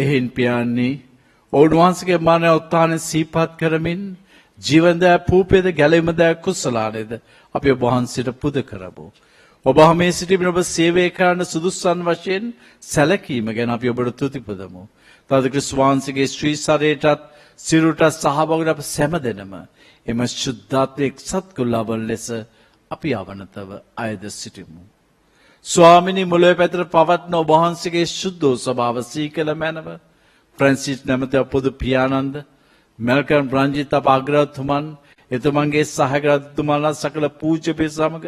එහෙන් පියාන්නේ ඔවුන් වහන්සේගේ මරණ උත්ථානය සිහිපත් කරමින් ජීවන්දෑ පූපේද ගැලවීමදෑ කුසලානේද අපි ඔබ වහන්සේට පුද කරමු. ඔබ මේ සිටින ඔබ සේවය කරන්න සුදුසුන් වශයෙන් සැලකීම ගැන අපි ඔබට තුති පුදමු. තවද ක්‍රිස්තුස් වහන්සේගේ ශ්‍රී ශරීරයටත් සිරුරට සහභාගී අප සෑම දෙනම එම ශුද්ධත්වයේ එක්සත් කුලවල ලෙස අපි අවනතව අයද සිටිමු. ස්වාමිනී මුලේ පැතර පවත්න ඔබ වහන්සේගේ ශුද්ධ ස්වභාව සීකල මැනව ෆ්‍රැන්සිස් නැමැති පොදු පියානන්ද මෙල්කම් රංජිත් අප අග්‍රතුමන් එතුමන්ගේ සහකාරතුමාලා සකල පූජ්‍ය සමග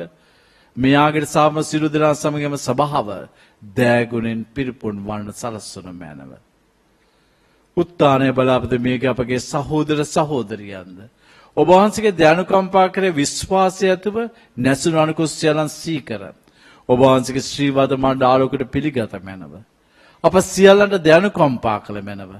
මෙයාගේ සාම සිරු දෙනා සමගම සභාව දෑගුණෙන් පිරිපුන් වන්න සලස්වන මැනව උත්තානය බලාපොරොත්තු මේක අපගේ සහෝදර සහෝදරියන්ද ඔබ වහන්සේගේ ධානුකම්පා කරේ විශ්වාසය ඇතුව නැසුණු අනුකුස්යලන් සීකර ඔබ වහන්සේගේ ශ්‍රීවාද මණ්ඩාලෝකට පිළිගත මැනව අප සියල්ලන්ට ධානුකම්පා කළ මැනව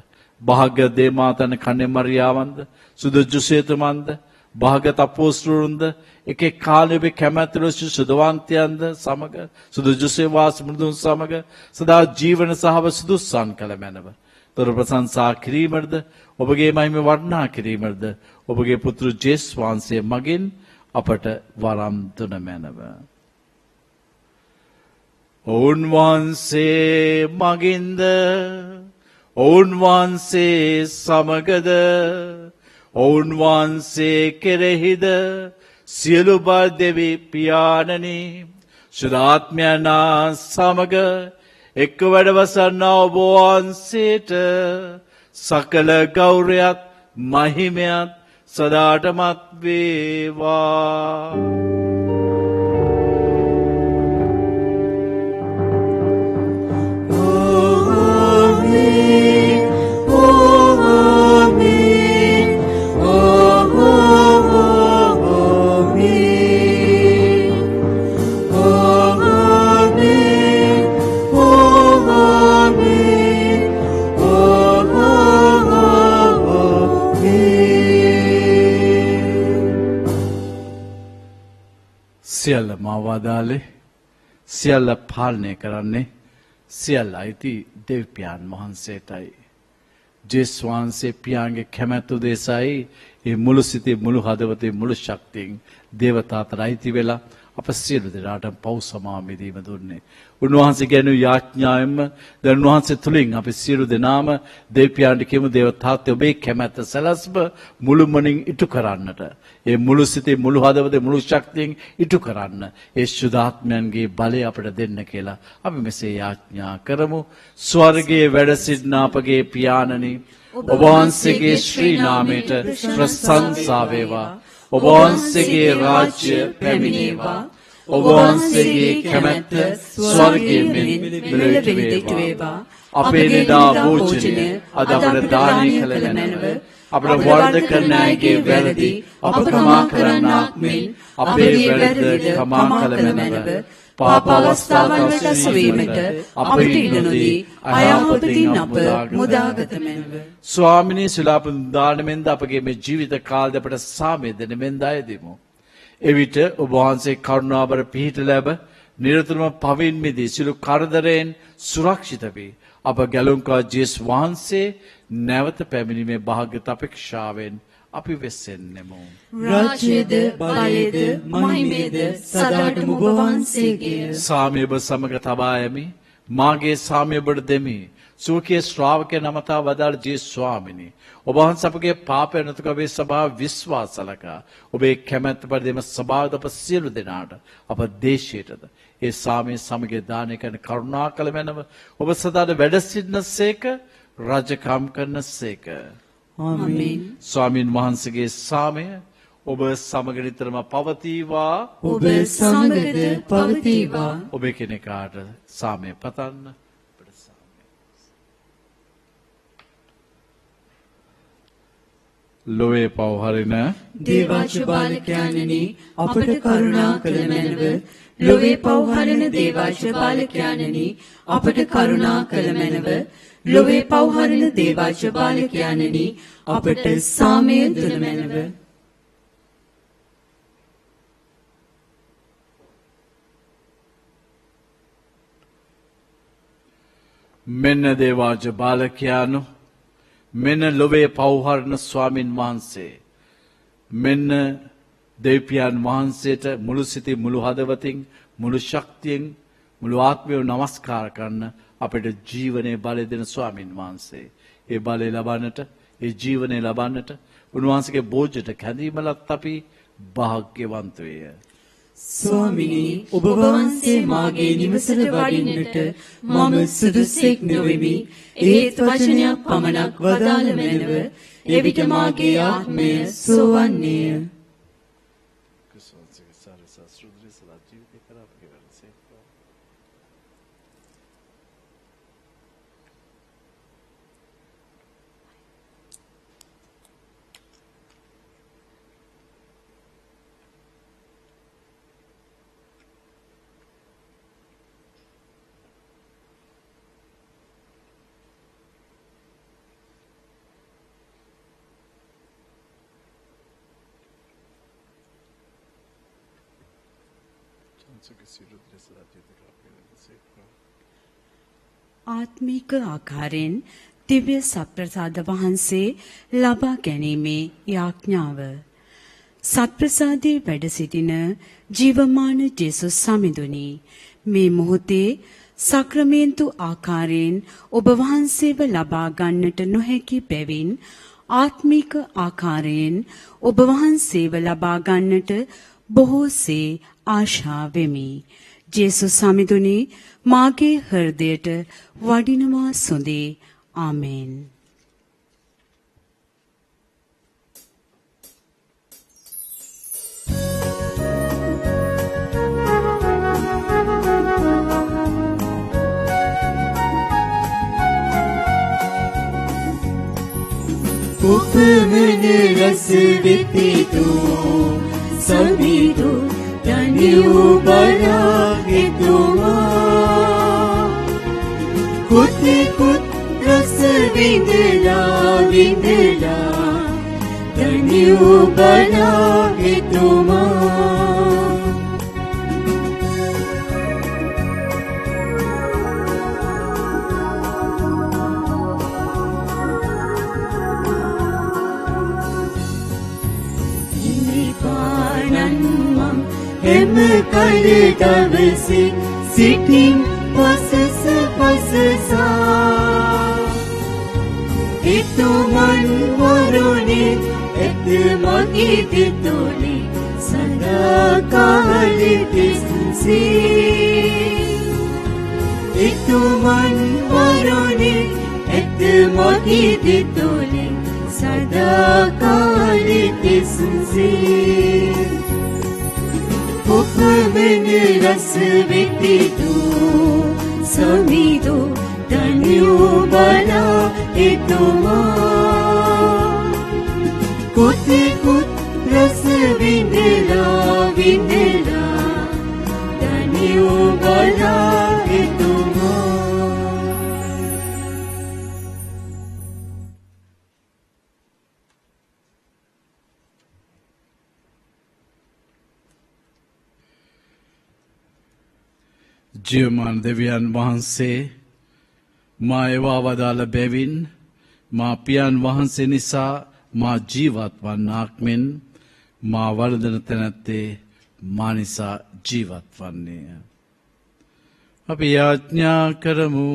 භාග්‍ය දේමාතන කන්නේ මරියාවන්ද සුදු ජුසේතුමන්ද භාග්‍යත අපෝස්තලුන්ද එක එක් කාලයේ ඔබේ කැමැතිලෝ සුදවන්තයන්ද සමග සුදු ජුසේ වාස මෘදුන් සමග සදා ජීවන සහව සුදුසන් කළ මැනව තොර ප්‍රශංසා කිරීමද ඔබගේ මහිම වර්ණනා කිරීමද ඔබගේ පුත්‍ර ජේස් වහන්සේ මගින් අපට වරම් දුන මැනව ඔවුන් වහන්සේ මගින්ද ඔවුන් වහන්සේ සමගද ඔවුන් වහන්සේ කෙරෙහිද සියලු බල දෙවි පියාණනි ශුද්ධාත්මයනා සමග එක්ව වැඩවසන්නා ඔබ වහන්සේට සකල ගෞරවයත් මහිමයත් සදාටමත් වේවා සියල්ල මාවාදාලේ සියල්ල පාලනය කරන්නේ සියල්ල අයිති දෙවියන් වහන්සේටයි. ජේස් වහන්සේ පියාගේ කැමැත්ත උදෙසායි මේ මුළු සිතේ මුළු හදවතේ මුළු ශක්තියෙන් දේවතාවට අයිති වෙලා අප සියලු දෙනාට පව් සමා මිදීම දුන්නේ. උන්වහන්සේ ගැන යාඥාවෙන්ම දැන් උන්වහන්සේ තුලින් අපි සියලු දෙනාම දෙවියන්ට කියමු දේව තාත්තේ ඔබේ කැමැත්ත සලස්ම මුළුමනින් ඉටු කරන්නට. ඒ මුළු සිතේ මුළු හදවතේ මුළු ශක්තියෙන් ඉටු කරන්න. ඒ සුදාත්මයන්ගේ බලය අපට දෙන්න කියලා අපි මෙසේ යාඥා කරමු. ස්වර්ගයේ වැඩ සිටින අපගේ පියාණනි ඔබ වහන්සේගේ ශ්‍රී නාමයට ප්‍රශංසා වේවා. ඔබ වහන්සේගේ රාජ්‍ය පැමිණේවා. ඔබ වහන්සේගේ කැමැත්ත ස්වර්ගයේ මෙලොවට වේවා. අපේ නිදා භෝජනය අද අපට දානය කළ මැනව. අපට වරද කරන අයගේ වැරදි අප කමා කරන්නාක් මෙන් අපේ වැරද්ද කමා කළ මැනව. පාප අවස්ථාවන් වලට සවීමට අපට ඉඩ නොදී අයහපතින් අප මුදාගත මැනව. ස්වාමිනී සුලාප දානමෙන්ද අපගේ මේ ජීවිත කාලය අපට සාමය දෙන මෙන් දය දෙමු. එවිට ඔබ වහන්සේ කරුණාබර පිහිට ලැබ නිරතුරුවම පවින් මිදී සියලු කරදරයෙන් සුරක්ෂිත වී අප ගැලුම්කා ජේසුස් වහන්සේ නැවත පැමිණීමේ භාග්‍යත අපේක්ෂාවෙන් අපි වෙස්සෙන්නෙමු. රාජ්‍යද බලයද මහිමේද සදාටම ඔබ වහන්සේගේ. සාමය ඔබ සමග තබා යමි. මාගේ සාමය ඔබට දෙමි. සූකේ ශ්‍රාවකයන් නමතා වදාළ ජේසුස් ස්වාමිනී ඔබ වහන්සේ අපගේ පාපය නැතුක ඔබේ ස්වභාව විශ්වාසලකා ඔබේ කැමැත්ත පරිදිම ස්වභාවද අප සියලු දෙනාට අප දේශයටද ඒ සාමයේ සමග දානය කරන කරුණා කළ මැනව ඔබ සදාට වැඩ සිටිනසේක රාජකම් කරනසේක. ආමේන්. ස්වාමීන් වහන්සේගේ සාමය ඔබ සමග නිතරම පවතිවා. ඔබ සමගද පවතිවා. ඔබ කෙනෙකුට සාමය පතන්න. ලොවේ පවහරින දේවාච බාලකයන්නි අපට කරුණා කළ මැනව. ලොවේ පවහරින දේවාච බාලකයන්නි අපට කරුණා කළ මැනව. ලොවේ පවහරින දේවාච බාලකයන්නි අපට සාමය දුන මැනව. මෙන්න දේවාච බාලකයන්ු මෙන්න ලොවේ පවහරණ ස්වාමින් වහන්සේ මෙන්න දෙවියන් වහන්සේට මුළු සිතින් මුළු හදවතින් මුළු ශක්තියෙන් මුළු ආත්මයෙන් නමස්කාර කරන අපට ජීවනයේ බලය දෙන ස්වාමින් වහන්සේ ඒ බලය ලබන්නට ඒ ජීවනය ලබන්නට උන්වහන්සේගේ බෝධියට කැඳීමලත් අපි වාග්යවන්ත වේය. ස්වාමිනී ඔබ වහන්සේ මාගේ නිවසට වඩින්නට මම සුදුසෙක් නොවෙමි. ඒත් වචනයක් පමණක් වදාළ මැනව. එවිට මාගේ ආත්මය සෝවන්නේය. ආත්මික ආකාරයෙන් දිව්‍ය සත්ප්‍රසාද වහන්සේ ලබා ගැනීමේ යාඥාව. සත්ප්‍රසාදයේ වැඩ සිටින ජීවමාන ජේසුස් සමිඳුනි මේ මොහොතේ සක්‍රමේන්තු ආකාරයෙන් ඔබ වහන්සේව ලබා ගන්නට නොහැකි බැවින් ආත්මික ආකාරයෙන් ඔබ වහන්සේව ලබා ගන්නට බොහෝසේ ආශා වෙමි. ජේසුස් සමිඳුනි මාගේ හෘදයට වඩිනවා සොඳේ. ආමේන්. උපමන රස විපිතු සමිදු දනියු බලාගෙතුමා කුත් රස විඳලා දනියු බලාගෙතුමා එම කල දවසේ සිටින් පසස පසසා එතුමන් වරුනේ ඇත මගේ දෙතුනේ සදාකාලෙට සිසේ එතුමන් වරුනේ ඇත මගේ දෙතුනේ සදාකාලෙට සිසේ ඔපමණ රස වෙතිතු සමිදු ධනියෝ බලා එතුමා කුතිකුත් රස විඳලා විඳලා ධනියෝ බලා එතුමා ජීවමාන දෙවියන් වහන්සේ මා ඒවා වදාළ බැවින් මා පියන් වහන්සේ නිසා මා ජීවත් වන්නාක් මෙන් මා වළඳන තැනැත්තේ මා නිසා ජීවත් වන්නේය. අපි යාඥා කරමු.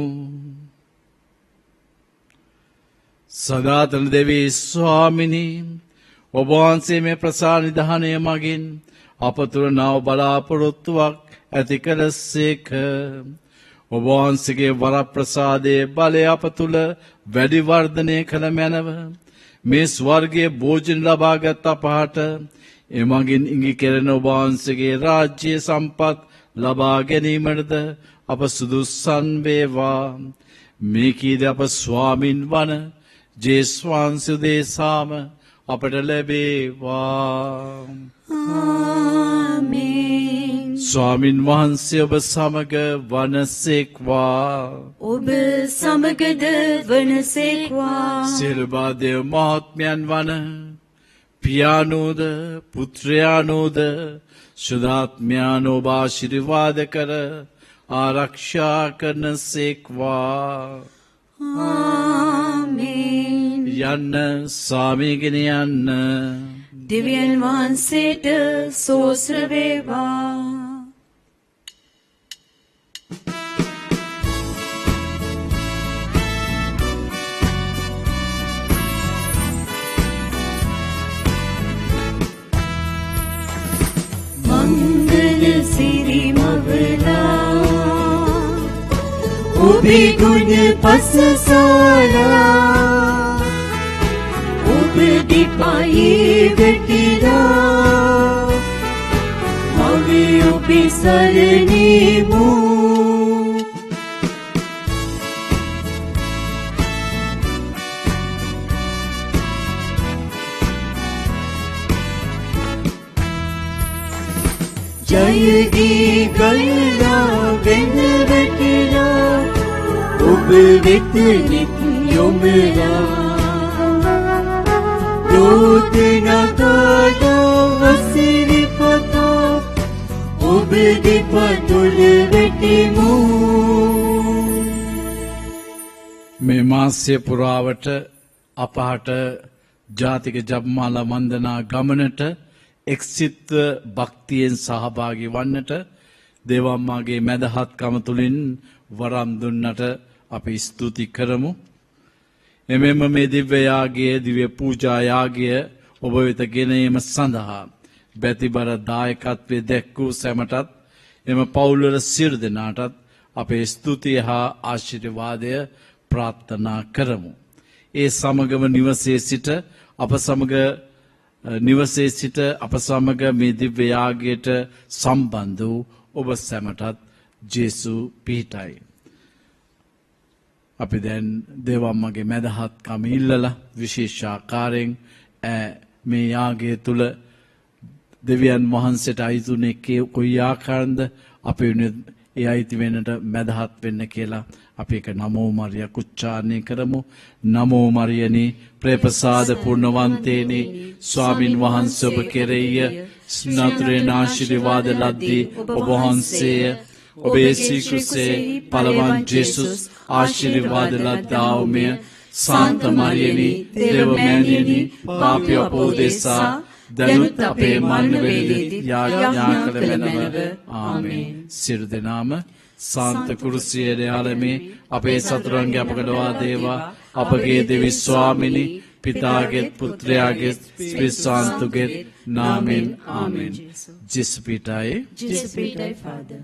සදාතන දෙවී ස්වාමිනී ඔබ වහන්සේ මේ ප්‍රසානිධානය මගින් අප තුළ නව බලාපොරොත්තුවක් ඇති කළසේක. ඔබ වහන්සේගේ වරප්‍රසාදයේ බලය අප තුළ වැඩි වර්ධනය කළ මැනව මේ ස්වර්ගයේ භෝජන ලබාගත් අපහට එමගින් ඉඟි කෙරෙන ඔබ වහන්සේගේ රාජ්‍ය සම්පත් ලබා ගැනීමටද අප සුදුස්සන් වේවා. මේ කීද අප ස්වාමින් වන ජේස්වාංශ දේශාම අපට ලැබේවා. ආමේන්. ස්වාමින් වහන්සේ ඔබ සමග වනසේක්වා. ඔබ සමගද වනසේක්වා. සිල්බාදය මහත්මයන් වන පියානෝද පුත්‍රයානෝද ශුද්ධාත්මයානෝ ආශිර්වාද කර ආරක්ෂා කරන සේක්වා. ආමේන්. යන්න සාමීගෙන යන්න. දෙවියන් වහන්සේට සෝස්ර වේවා. මංගල සිරි මවලා ඔබේ ගුණ පසසාලා ඔබ දිපයි වෙතිලා අපි ඔබේ සරණෙමු. ජයදී ගල්ලා වෙන වෙතිලා ඔබ වෙත නිත් යොමලා දෝතනගාලා වසිරිපතා ඔබ දෙපතුල වෙතිමු. මේ මාසය පුරාවට අපහට ජාතික ජපමාලා වන්දනා ගමනට එක්සිත්ව භක්තියෙන් සහභාගී වන්නට දේවම්මාගේ මැදහත්කම තුළින් වරම් දුන්නට අපි ස්තුති කරමු. එමෙම මේ දිව්‍ය යාගයේ දිව්‍ය පූජා යාගය ඔබ වෙත ගෙනීම සඳහා බැතිබර දායකත්වයේ දැක්වූ සැමටත් එම පවුල්වල සියලු දෙනාටත් අපේ ස්තුතිය හා ආශිර්වාදය ප්‍රාර්ථනා කරමු. ඒ සමගම නිවසේ සිට අප සමග මේ දිව්‍ය යාගයට සම්බන්ධ වූ ඔබ සැමටත් ජේසු පිහිටයි. අපි දැන් දේවම්මගේ මැදහත්කම ඉල්ලලා විශේෂාකාරයෙන් මේ යාගය තුල දෙවියන් වහන්සේට අයිතුනේ කොයි ආකාරද අපි ඒ අයිති වෙන්නට මැදහත් වෙන්න කියලා අපි එක නමෝ මරියා උච්චාරණය කරමු. නමෝ මරියනි ප්‍රේපසාද පුර්ණවන්තේනි ස්වාමින් වහන්සේ ඔබ කෙරෙහිය ස්නතුරේ ආශිර්වාද ලද්දී ඔබ වහන්සේය. ඔබේ ශ්‍රීකෘසේ පළවන් ජේසුස් ආශිර්වාද ලද්දාවමය. සාන්ත මරියනි දේව මෑණියනි පාපී අපෝදෙසා දැනුත් අපේ මරණ වේලේදී යාඥා කළ මැනව. ආමේන්. සියලු දෙනාම සාන්ත කුරුසියේ යාලමේ අපේ සතුරන්ගේ අපකඩවා දේවා. අපගේ දෙවි ස්වාමිනී පිතාගේත් පුත්‍රයාගේත් ස්පිරිතාන්තුගේත් නාමෙන්. ආමේන්. ජේසු පිටායේ Father.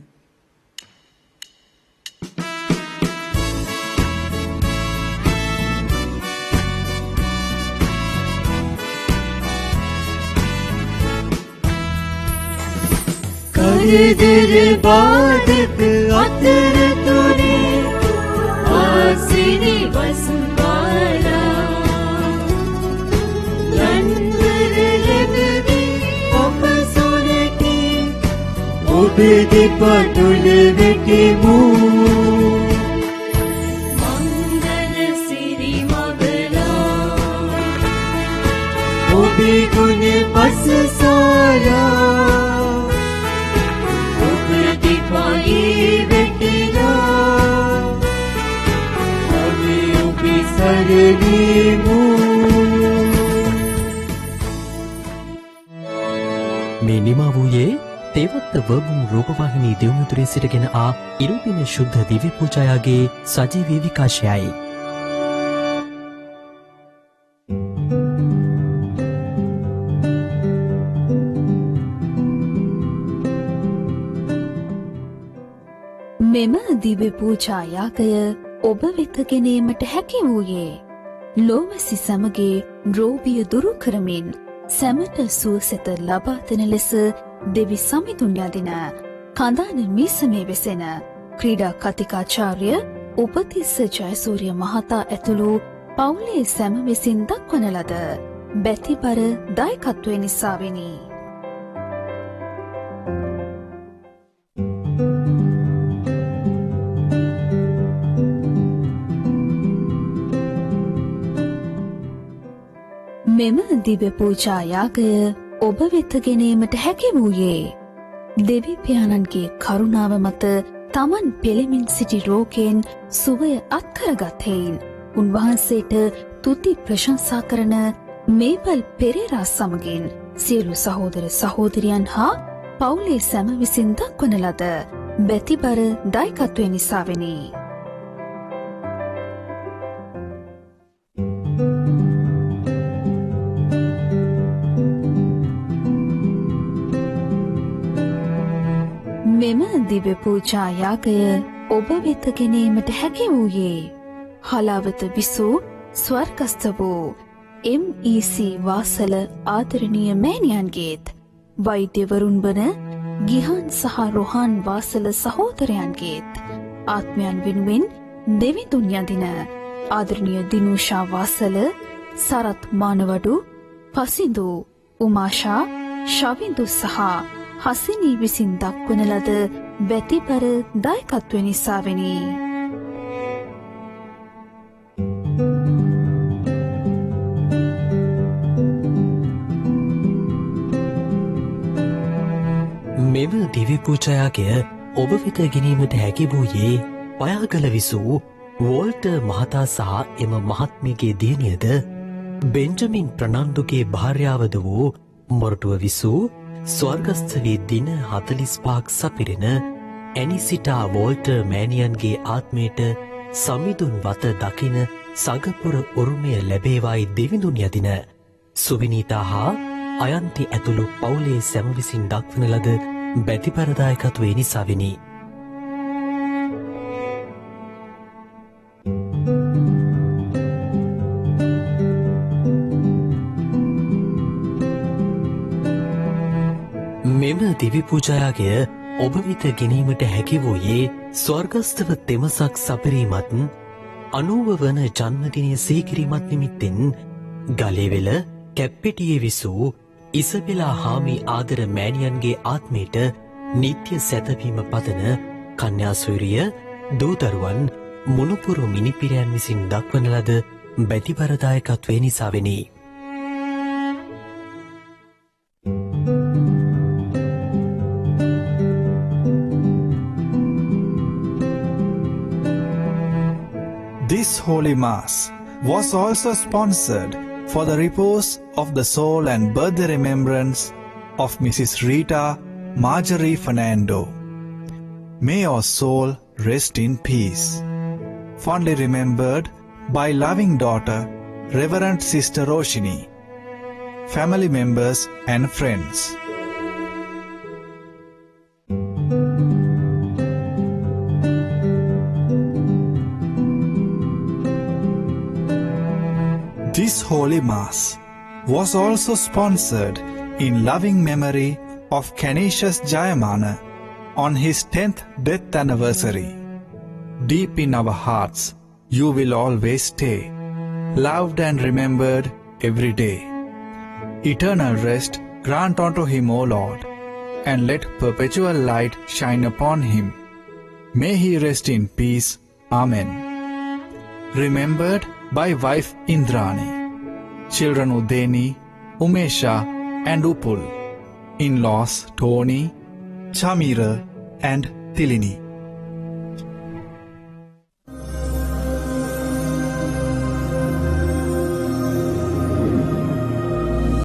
කරදර බාධක අතරතුරේ ආසිරි වසුවාලා ලන්වර ලැබවී ඔබ සොරකි ඔබ දෙපතුල වෙතිමු මංගල සිරි මගලා ඔබේ ගුණ පසසාලා මේ නිමා වූයේ තේවත්ත වර්බුම් රූපවාහිනී දෙව්මුතුරේ සිටගෙන ආ ඉරුදින ශුද්ධ දිව්‍ය පූජායාගේ සජීවී විකාශයයි. මෙම දිව්‍ය පූජා යාගය ඔබ වෙත ගෙනීමට හැකි වූයේ ලෝවැසි සමගේ රෝගිය දුරු කරමින් සැමට සුවසෙත ලබා දෙන ලෙස දෙවි සමිඳුන් යදින කඳාන මිසමේ වෙසෙන ක්‍රීඩා කතිකාචාර්ය උපතිස්ස ජයසූරිය මහතා ඇතුළු පවුලේ සැම විසින් දක්වන ලද බැතිබර දායකත්වය නිසාවෙනි. මෙම දිව්‍ය පූජා යාගය ඔබ වෙත ගෙනීමට හැකි වූයේ දෙවි පියාණන්ගේ කරුණාව මත තමන් පෙළෙමින් සිටි රෝගයෙන් සුවය අත්කරගත් හේයින් උන්වහන්සේට තුති ප්‍රශංසා කරන මේපල් පෙරේරා සමගින් සියලු සහෝදර සහෝදරියන් හා පවුලේ සැම විසින් දක්වන ලද බැතිබර දායකත්වය නිසාවෙනි. මෙම දිව්‍ය පූජා යාගය ඔබ වෙත ගෙනීමට හැකි වූයේ හලාවත විසූ ස්වර්ගස්ථ වූ MEC වාසල ආදරණීය මෑණියන්ගේත් වෛද්‍යවරුන් වන ගිහාන් සහ රොහාන් වාසල සහෝදරයන්ගේත් ආත්මයන් වෙනුවෙන් දෙවිඳුන් යදින ආදරණීය දිනුෂා වාසල සරත් මානවඩු පසිඳු උමාෂා ශවින්දු සහ හසිනී විසින් දක්වන ලද බැතිබර දායකත්වය නිසාවෙනි. මෙම දිව්‍ය පූජායාගය ඔබ වෙත ගෙනීමට හැකි වූයේ පයාගල විසූ වෝල්ටර් මහතා සහ එම මහත්මියගේ දියණියද බෙන්ජමින් ප්‍රනන්දුගේ භාර්යාවද වූ මොරටුව විසූ ස්වර්ගස්ථ වී දින 45ක් සපිරෙන ඇනිසිටා වෝල්ටර් මෑණියන්ගේ ආත්මයට සමිඳුන් වත දකින සගපුර උරුමය ලැබේවායි දෙවිඳුන් යදින සුවිනීතා හා අයන්ති ඇතුළු පවුලේ සැම විසින් දක්වන ලද බැතිපරදායකත්වය නිසාවෙනි. මෙම දිවි පූජායාගය ඔබ වෙත ගෙනීමට හැකි වූයේ ස්වර්ගස්ථව තෙමසක් සපරීමත් 90 වන ජන්මදිනය සීකිරීමත් නිමිත්තෙන් ගලේවෙල කැප්පෙටියේ විසූ ඉසබෙලා හාමි ආදර මෑණියන්ගේ ආත්මයට නිත්‍ය සැතපීම පතන කන්‍යාසූරිය දූදරුවන් මුණුපුරු මිනිපිරයන් විසින් දක්වන ලද බැතිපරදායකත්වය නිසාවෙනි. This Holy Mass was also sponsored for the repose of the soul and birthday remembrance of Mrs. Rita Marjorie Fernando. May your soul rest in peace. Fondly remembered by loving daughter, Reverend Sister Roshini, family members and friends. This Holy Mass was also sponsored in loving memory of Canisius Jayamana on his 10th death anniversary. Deep in our hearts, you will always stay, loved and remembered every day. Eternal rest grant unto him, O Lord, and let perpetual light shine upon him. May he rest in peace. Amen. Remembered by wife Indrani, children Udeni, Umesha and Upul, in-laws Tony, Chamira and Tilini.